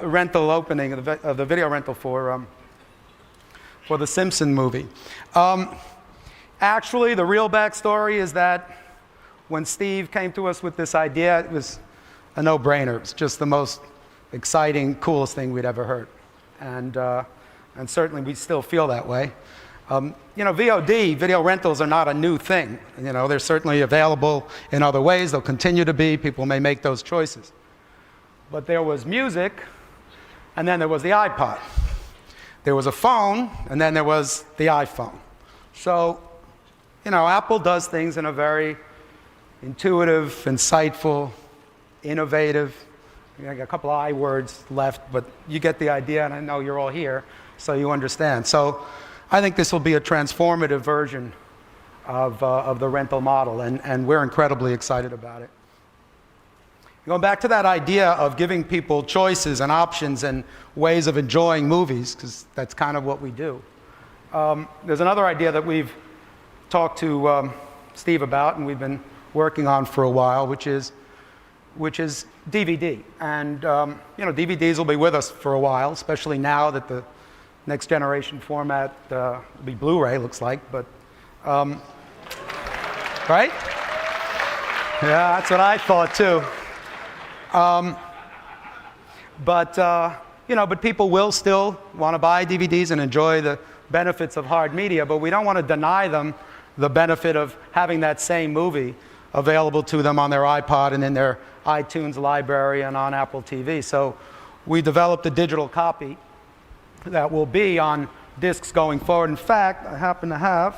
rental opening of the video rental for the Simpson movie. Actually, the real backstory is that when Steve came to us with this idea, it was a no-brainer. It was just the most exciting, coolest thing we'd ever heard. And certainly we still feel that way. VOD, video rentals, are not a new thing. They're certainly available in other ways. They'll continue to be. People may make those choices. But there was music, and then there was the iPod. There was a phone, and then there was the iPhone. So, Apple does things in a very intuitive, insightful, innovative. I got a couple of I words left, but you get the idea, and I know you're all here, so you understand. So I think this will be a transformative version of the rental model, and we're incredibly excited about it. Going back to that idea of giving people choices and options and ways of enjoying movies, because that's kind of what we do. There's another idea that we've talked to Steve about, and we've been working on for a while, which is DVD. And DVDs will be with us for a while, especially now that the next generation format will be Blu-ray, looks like. But right? Yeah, that's what I thought too. But people will still want to buy DVDs and enjoy the benefits of hard media, but we don't want to deny them the benefit of having that same movie available to them on their iPod and in their iTunes library and on Apple TV. So we developed a digital copy that will be on discs going forward. In fact, I happen to have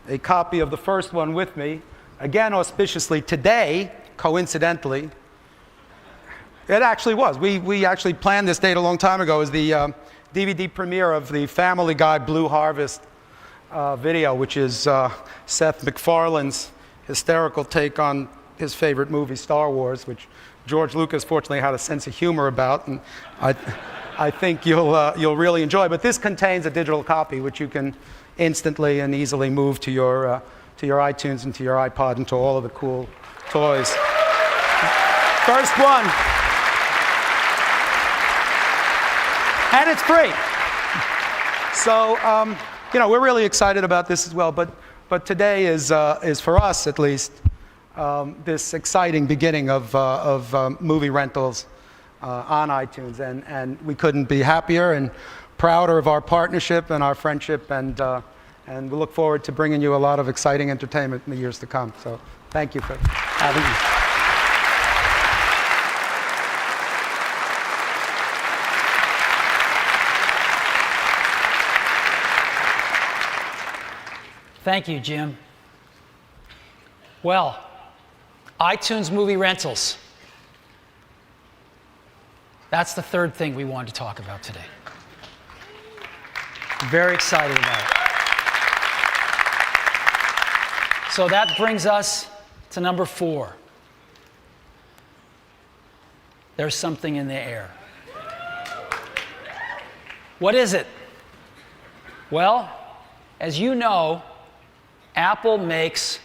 a copy of the first one with me. Again, auspiciously today, coincidentally, it actually was. We actually planned this date a long time ago as the DVD premiere of the Family Guy Blue Harvest video, which is Seth MacFarlane's hysterical take on his favorite movie, Star Wars, which George Lucas fortunately had a sense of humor about, and I think you'll really enjoy. But this contains a digital copy, which you can instantly and easily move to your iTunes and to your iPod and to all of the cool toys. First one. And it's free. So, we're really excited about this as well. But today is for us, at least, this exciting beginning of movie rentals on iTunes. And we couldn't be happier and prouder of our partnership and our friendship. And we look forward to bringing you a lot of exciting entertainment in the years to come. So thank you for having me. Thank you, Jim. Well, iTunes movie rentals. That's the third thing we wanted to talk about today. Very excited about it. So that brings us to number 4. There's something in the air. What is it? Well, as you know, Apple makes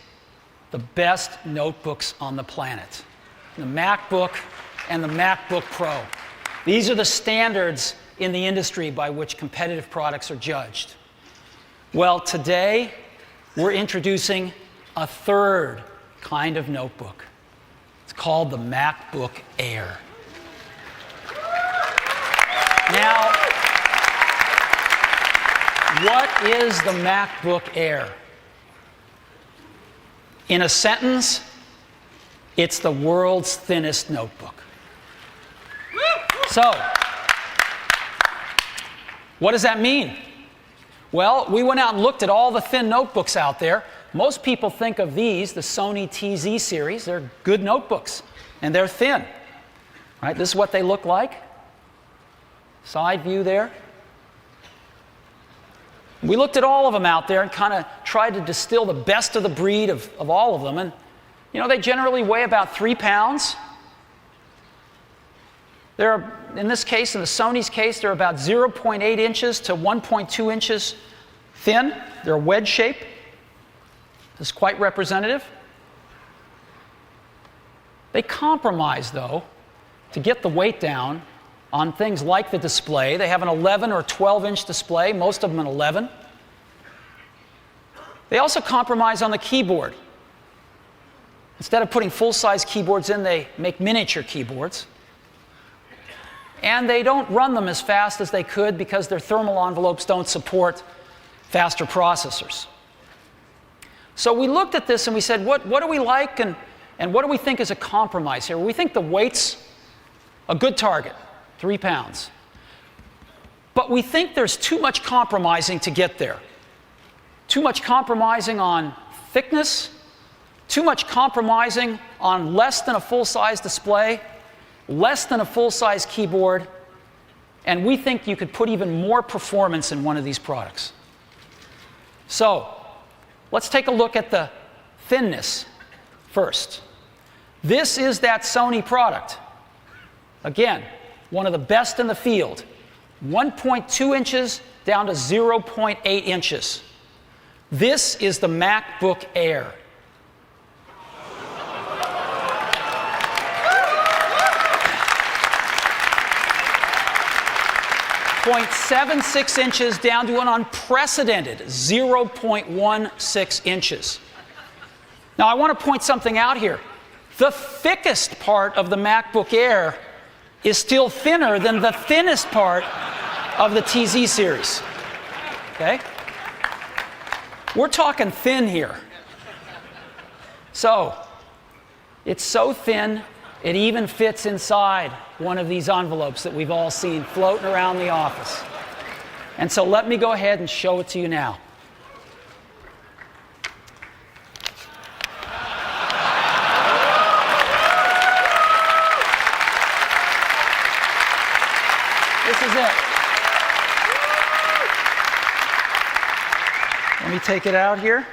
the best notebooks on the planet. The MacBook and the MacBook Pro. These are the standards in the industry by which competitive products are judged. Well, today, we're introducing a third kind of notebook. It's called the MacBook Air. Now, what is the MacBook Air? In a sentence, it's the world's thinnest notebook. So, what does that mean? Well, we went out and looked at all the thin notebooks out there. Most people think of these, the Sony TZ series. They're good notebooks, and they're thin. Right? This is what they look like. Side view there. We looked at all of them out there and kind of tried to distill the best of the breed of all of them. And, they generally weigh about 3 pounds. They're, in this case, in the Sony's case, they're about 0.8 inches to 1.2 inches thin. They're wedge shape. This is quite representative. They compromise, though, to get the weight down on things like the display. They have an 11 or 12-inch display, most of them an 11. They also compromise on the keyboard. Instead of putting full-size keyboards in, they make miniature keyboards. And they don't run them as fast as they could because their thermal envelopes don't support faster processors. So we looked at this and we said, what do we like and what do we think is a compromise here? We think the weight's a good target, 3 pounds. But we think there's too much compromising to get there. Too much compromising on thickness, too much compromising on less than a full-size display, less than a full-size keyboard, and we think you could put even more performance in one of these products. So, let's take a look at the thinness first. This is that Sony product. Again, one of the best in the field. 1.2 inches down to 0.8 inches. This is the MacBook Air. .76 inches down to an unprecedented 0.16 inches. Now, I want to point something out here. The thickest part of the MacBook Air is still thinner than the thinnest part of the TZ series. Okay? We're talking thin here. So, it's so thin, it even fits inside one of these envelopes that we've all seen floating around the office. And so let me go ahead and show it to you now. This is it. Let me take it out here.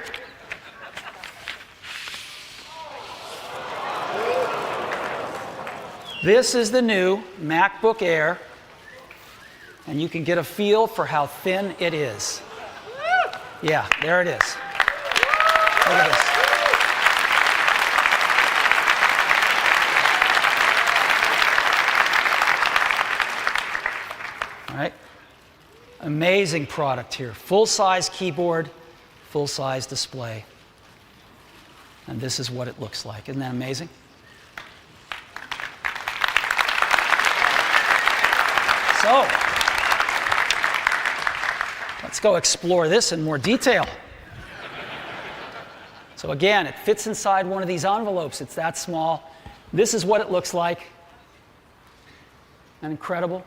This is the new MacBook Air, and you can get a feel for how thin it is. Yeah, there it is. Look at this. All right. Amazing product here. Full-size keyboard, full-size display. And this is what it looks like. Isn't that amazing? So, let's go explore this in more detail. So again, it fits inside one of these envelopes. It's that small. This is what it looks like. Isn't that incredible?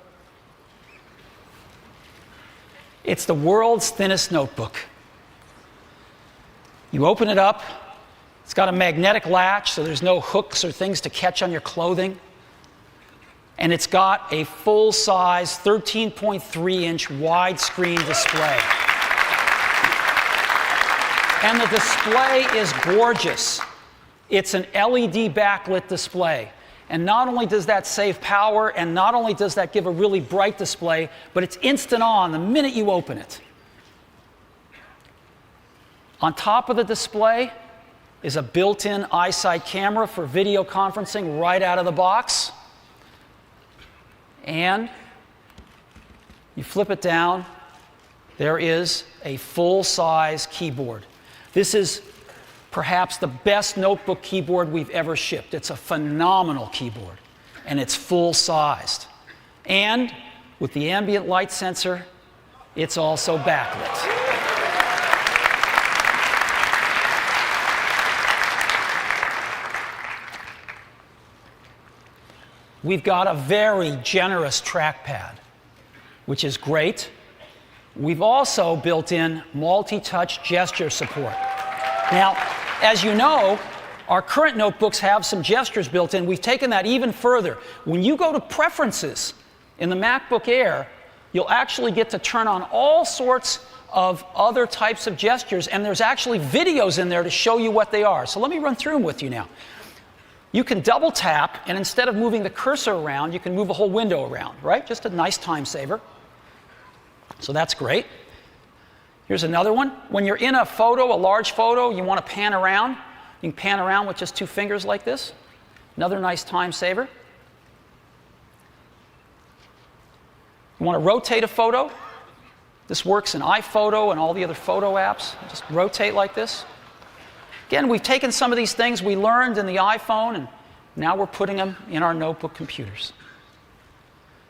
It's the world's thinnest notebook. You open it up. It's got a magnetic latch, so there's no hooks or things to catch on your clothing. And it's got a full-size 13.3-inch widescreen display. And the display is gorgeous. It's an LED backlit display. And not only does that save power, and not only does that give a really bright display, but it's instant on the minute you open it. On top of the display is a built-in iSight camera for video conferencing right out of the box. And you flip it down, there is a full-size keyboard. This is perhaps the best notebook keyboard we've ever shipped. It's a phenomenal keyboard, and it's full-sized. And with the ambient light sensor, it's also backlit. We've got a very generous trackpad, which is great. We've also built in multi-touch gesture support. Now, as you know, our current notebooks have some gestures built in. We've taken that even further. When you go to Preferences in the MacBook Air, you'll actually get to turn on all sorts of other types of gestures, and there's actually videos in there to show you what they are. So let me run through them with you now. You can double tap, and instead of moving the cursor around, you can move a whole window around, right? Just a nice time saver. So that's great. Here's another one. When you're in a photo, a large photo, you want to pan around. You can pan around with just 2 fingers like this. Another nice time saver. You want to rotate a photo? This works in iPhoto and all the other photo apps. Just rotate like this. Again, we've taken some of these things we learned in the iPhone, and now we're putting them in our notebook computers.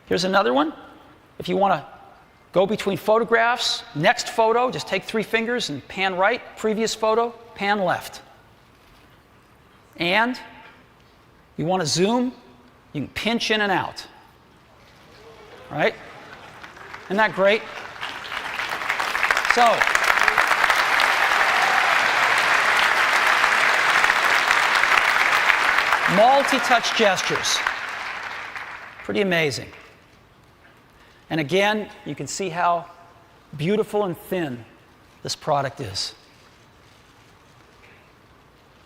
Here's another one. If you want to go between photographs, next photo, just take 3 fingers and pan right, previous photo, pan left. And you want to zoom, you can pinch in and out. All right? Isn't that great? So, multi-touch gestures. Pretty amazing. And again, you can see how beautiful and thin this product is.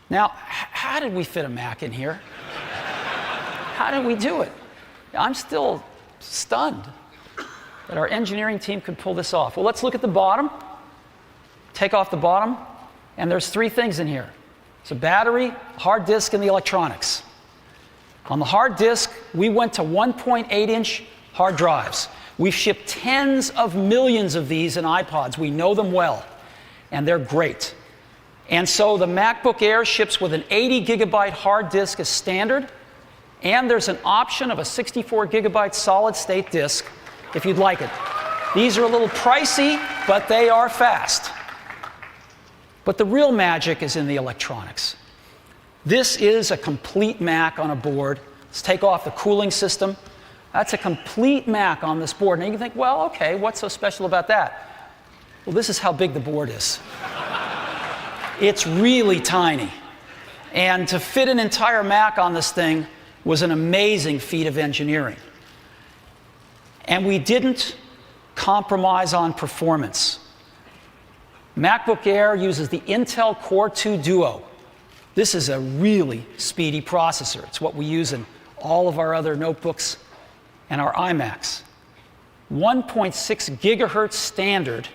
Now, how did we fit a Mac in here? How did we do it? I'm still stunned that our engineering team could pull this off. Well, let's look at the bottom. Take off the bottom, and there's 3 things in here. It's a battery, hard disk, and the electronics. On the hard disk, we went to 1.8-inch hard drives. We've shipped tens of millions of these in iPods. We know them well, and they're great. And so the MacBook Air ships with an 80-gigabyte hard disk as standard, and there's an option of a 64-gigabyte solid-state disk if you'd like it. These are a little pricey, but they are fast. But the real magic is in the electronics. This is a complete Mac on a board. Let's take off the cooling system. That's a complete Mac on this board. And you can think, well, okay, what's so special about that? Well, this is how big the board is. It's really tiny. And to fit an entire Mac on this thing was an amazing feat of engineering. And we didn't compromise on performance. MacBook Air uses the Intel Core 2 Duo. This is a really speedy processor. It's what we use in all of our other notebooks and our iMacs. 1.6 gigahertz standard,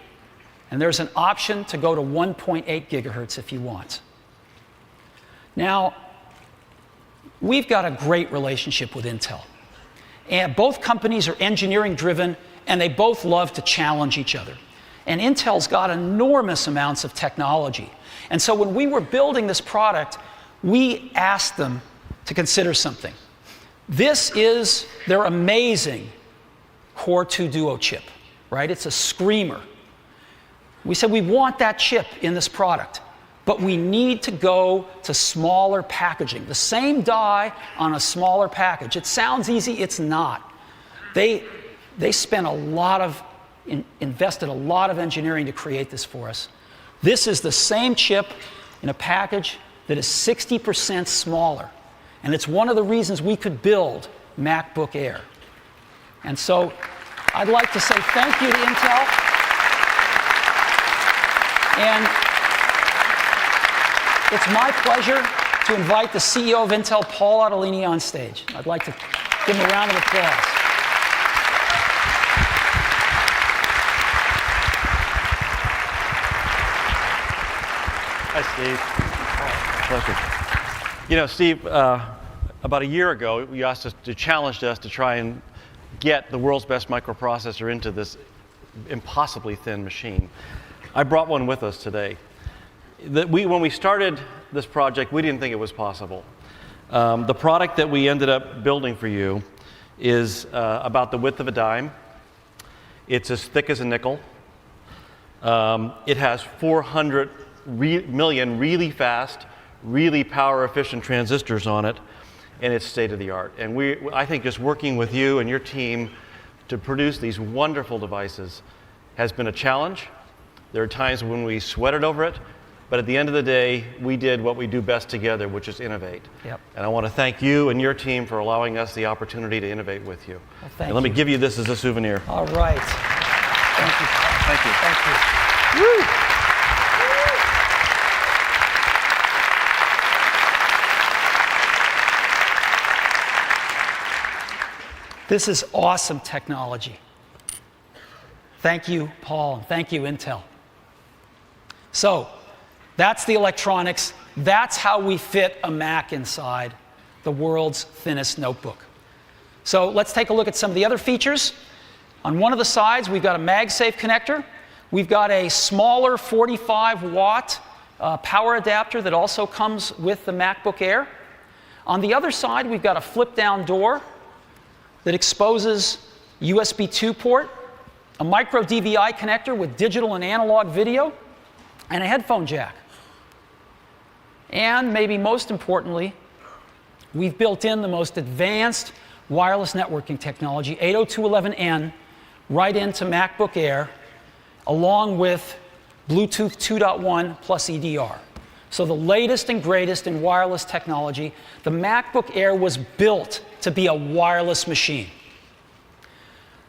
and there's an option to go to 1.8 gigahertz if you want. Now, we've got a great relationship with Intel. And both companies are engineering driven, and they both love to challenge each other. And Intel's got enormous amounts of technology. And so when we were building this product, we asked them to consider something. This is their amazing Core 2 Duo chip, right? It's a screamer. We said we want that chip in this product, but we need to go to smaller packaging. The same die on a smaller package. It sounds easy, it's not. They spent a lot of, invested a lot of engineering to create this for us. This is the same chip in a package that is 60% smaller. And it's one of the reasons we could build MacBook Air. And so I'd like to say thank you to Intel. And it's my pleasure to invite the CEO of Intel, Paul Otellini, on stage. I'd like to give him a round of applause. Hi, Steve. Pleasure. You know, Steve, about a year ago, you asked us to challenge us to try and get the world's best microprocessor into this impossibly thin machine. I brought one with us today. When we started this project, we didn't think it was possible. The product that we ended up building for you is about the width of a dime. It's as thick as a nickel. It has 400 million really fast, really power-efficient transistors on it, and it's state-of-the-art. And I think just working with you and your team to produce these wonderful devices has been a challenge. There are times when we sweated over it, but at the end of the day, we did what we do best together, which is innovate. Yep. And I want to thank you and your team for allowing us the opportunity to innovate with you. Well, thank and let you. me give you this as a souvenir. All right. Thank you. Thank you. Thank you. Woo! This is awesome technology. Thank you, Paul, and thank you, Intel. So, that's the electronics. That's how we fit a Mac inside. the world's thinnest notebook. So let's take a look at some of the other features. On one of the sides, we've got a MagSafe connector. We've got a smaller 45-watt power adapter that also comes with the MacBook Air. On the other side, we've got a flip-down door that exposes USB 2 port, a micro DVI connector with digital and analog video, and a headphone jack. And maybe most importantly, we've built in the most advanced wireless networking technology, 802.11n, right into MacBook Air, along with Bluetooth 2.1 plus EDR. So the latest and greatest in wireless technology. The MacBook Air was built to be a wireless machine.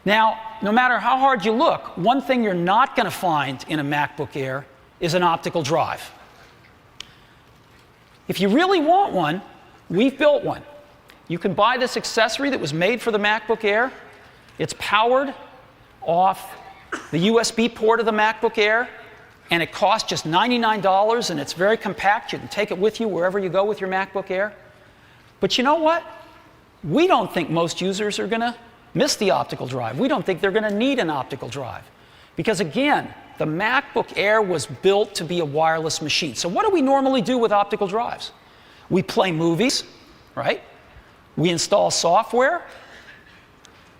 Now, no matter how hard you look, one thing you're not going to find in a MacBook Air is an optical drive. If you really want one, we've built one. You can buy this accessory that was made for the MacBook Air. It's powered off the USB port of the MacBook Air, and it costs just $99, and it's very compact. You can take it with you wherever you go with your MacBook Air. But you know what? We don't think most users are going to miss the optical drive. We don't think they're going to need an optical drive. Because again, the MacBook Air was built to be a wireless machine. So what do we normally do with optical drives? We play movies, right? We install software.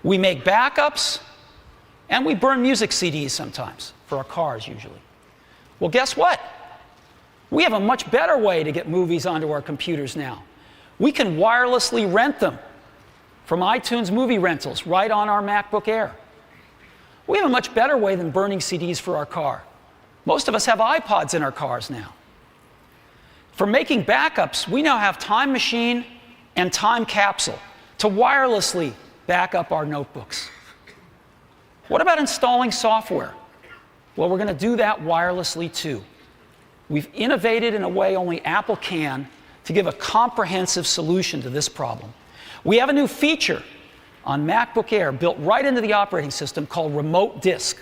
We make backups. And we burn music CDs sometimes, for our cars usually. Well, guess what? We have a much better way to get movies onto our computers now. We can wirelessly rent them from iTunes movie rentals right on our MacBook Air. We have a much better way than burning CDs for our car. Most of us have iPods in our cars now. For making backups, we now have Time Machine and Time Capsule to wirelessly back up our notebooks. What about installing software? Well, we're going to do that wirelessly too. We've innovated in a way only Apple can to give a comprehensive solution to this problem. We have a new feature on MacBook Air built right into the operating system called Remote Disk.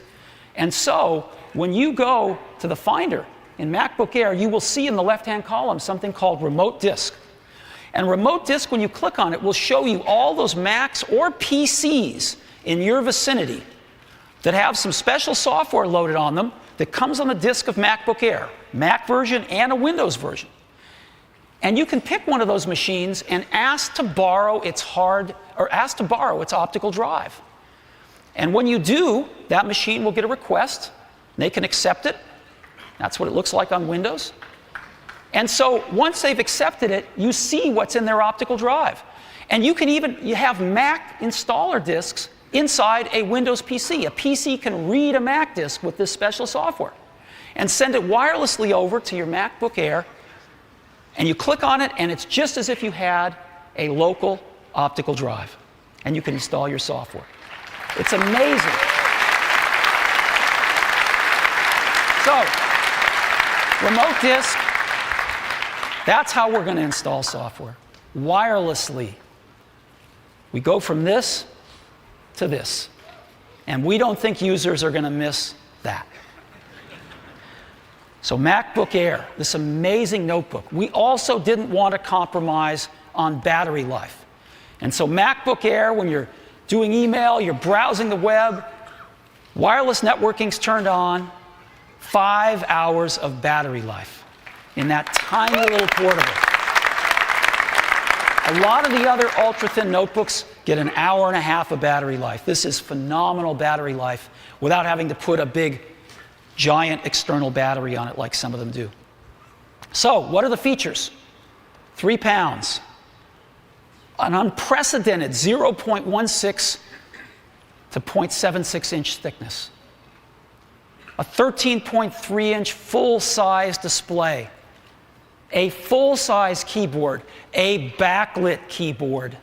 And so when you go to the Finder in MacBook Air, you will see in the left-hand column something called Remote Disk. And Remote Disk, when you click on it, will show you all those Macs or PCs in your vicinity that have some special software loaded on them that comes on the disk of MacBook Air, Mac version and a Windows version. And you can pick one of those machines and ask to borrow its optical drive. And when you do, that machine will get a request. They can accept it. That's what it looks like on Windows. And so once they've accepted it, you see what's in their optical drive. And you have Mac installer disks inside a Windows PC. A PC can read a Mac disk with this special software and send it wirelessly over to your MacBook Air, and you click on it, and it's just as if you had a local optical drive, and you can install your software. It's amazing. So, remote disk, that's how we're going to install software, wirelessly. We go from this to this. And we don't think users are going to miss that. So MacBook Air, this amazing notebook. We also didn't want to compromise on battery life. And so MacBook Air, when you're doing email, you're browsing the web, wireless networking's turned on, 5 hours of battery life in that tiny little portable. A lot of the other ultra-thin notebooks get an hour and a half of battery life. This is phenomenal battery life without having to put a big, giant external battery on it like some of them do. So, what are the features? 3 pounds. An unprecedented 0.16 to 0.76 inch thickness. A 13.3 inch full-size display. A full-size keyboard, a backlit keyboard,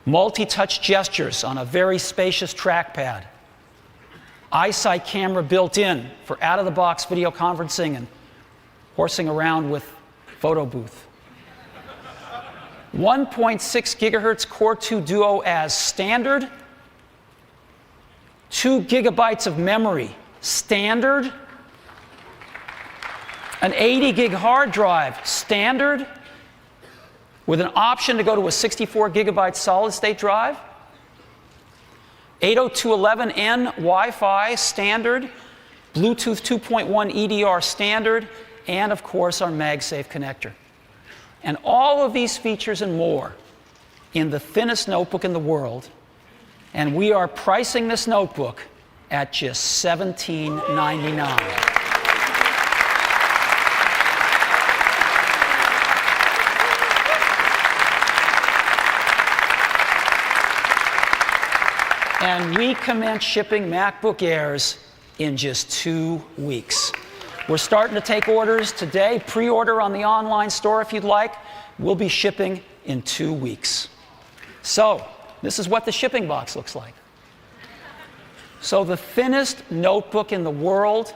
multi-touch gestures on a very spacious trackpad, iSight camera built in for out-of-the-box video conferencing and horsing around with photo booth. 1.6 gigahertz Core 2 Duo as standard, 2 gigabytes of memory standard, an 80 gig hard drive standard, with an option to go to a 64 gigabyte solid state drive, 802.11n Wi-Fi standard, Bluetooth 2.1 EDR standard, and of course our MagSafe connector. And all of these features and more in the thinnest notebook in the world. And we are pricing this notebook at just $17.99. And we commence shipping MacBook Airs in just 2 weeks. We're starting to take orders today. Pre-order on the online store if you'd like. We'll be shipping in 2 weeks. So, this is what the shipping box looks like. So the thinnest notebook in the world,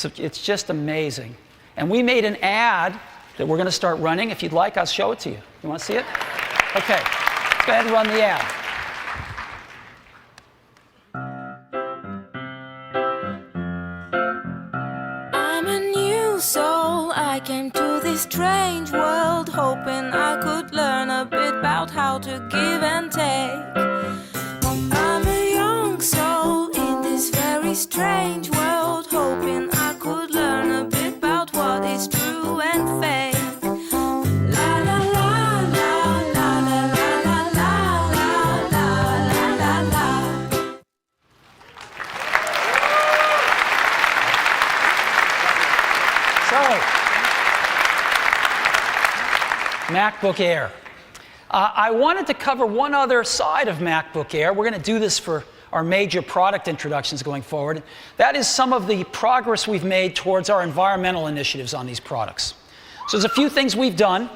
it's just amazing. And we made an ad that we're going to start running. If you'd like, I'll show it to you. You want to see it? Okay, go ahead and run the ad. I'm a new soul. I came to this strange world hoping I could learn a bit about how to give and take. I'm a young soul in this very strange world hoping I could learn a bit about what is true and fake. La la la la la la la la la la la la. So, MacBook Air. I wanted to cover one other side of MacBook Air. We're going to do this for our major product introductions going forward. That is some of the progress we've made towards our environmental initiatives on these products. So there's a few things we've done.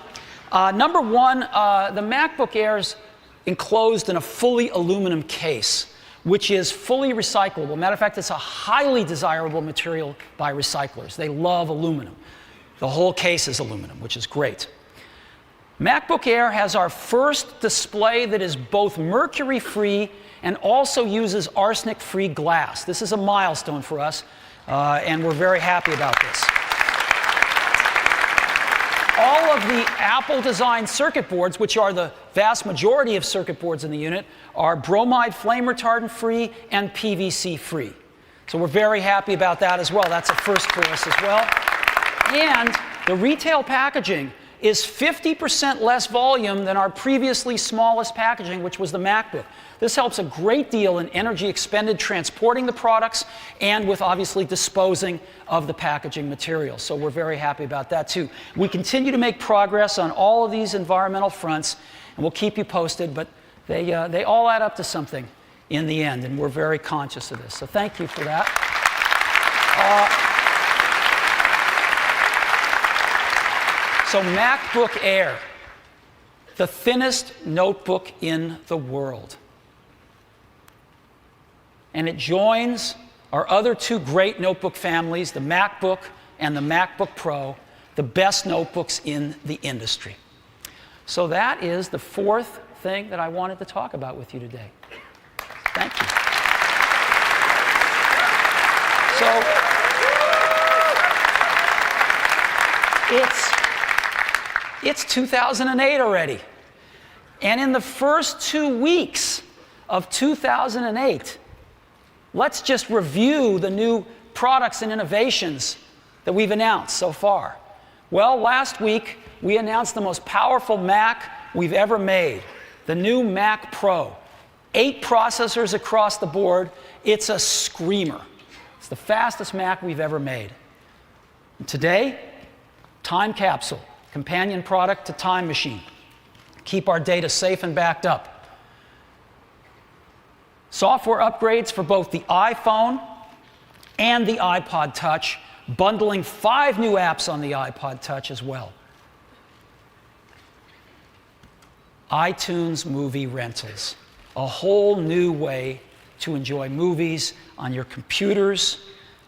Number one, the MacBook Air is enclosed in a fully aluminum case, which is fully recyclable. Matter of fact, it's a highly desirable material by recyclers. They love aluminum. The whole case is aluminum, which is great. MacBook Air has our first display that is both mercury-free and also uses arsenic-free glass. This is a milestone for us, and we're very happy about this. All of the Apple-designed circuit boards, which are the vast majority of circuit boards in the unit, are bromide flame retardant-free and PVC-free. So we're very happy about that as well. That's a first for us as well. And the retail packaging is 50% less volume than our previously smallest packaging, which was the MacBook. This helps a great deal in energy expended transporting the products and with obviously disposing of the packaging material. So we're very happy about that too. We continue to make progress on all of these environmental fronts, and we'll keep you posted, but they all add up to something in the end, and we're very conscious of this. So thank you for that. So MacBook Air, the thinnest notebook in the world. And it joins our other two great notebook families, the MacBook and the MacBook Pro, the best notebooks in the industry. So that is the fourth thing that I wanted to talk about with you today. Thank you. So it's 2008 already. And in the first 2 weeks of 2008, let's just review the new products and innovations that we've announced so far. Well, last week, we announced the most powerful Mac we've ever made, the new Mac Pro. 8 processors across the board. It's a screamer. It's the fastest Mac we've ever made. And today, Time Capsule. Companion product to Time Machine. Keep our data safe and backed up. Software upgrades for both the iPhone and the iPod Touch, bundling 5 new apps on the iPod Touch as well. iTunes movie rentals, a whole new way to enjoy movies on your computers,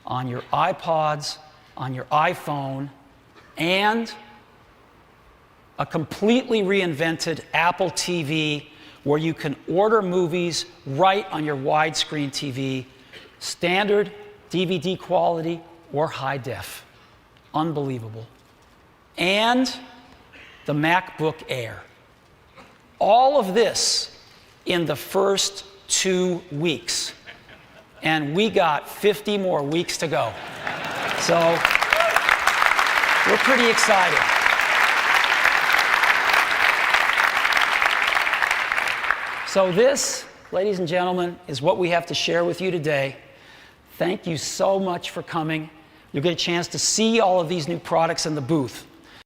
on your iPods, on your iPhone, and a completely reinvented Apple TV where you can order movies right on your widescreen TV, standard DVD quality or high def. Unbelievable. And the MacBook Air. All of this in the first 2 weeks. And we got 50 more weeks to go. So we're pretty excited. So this, ladies and gentlemen, is what we have to share with you today. Thank you so much for coming. You'll get a chance to see all of these new products in the booth.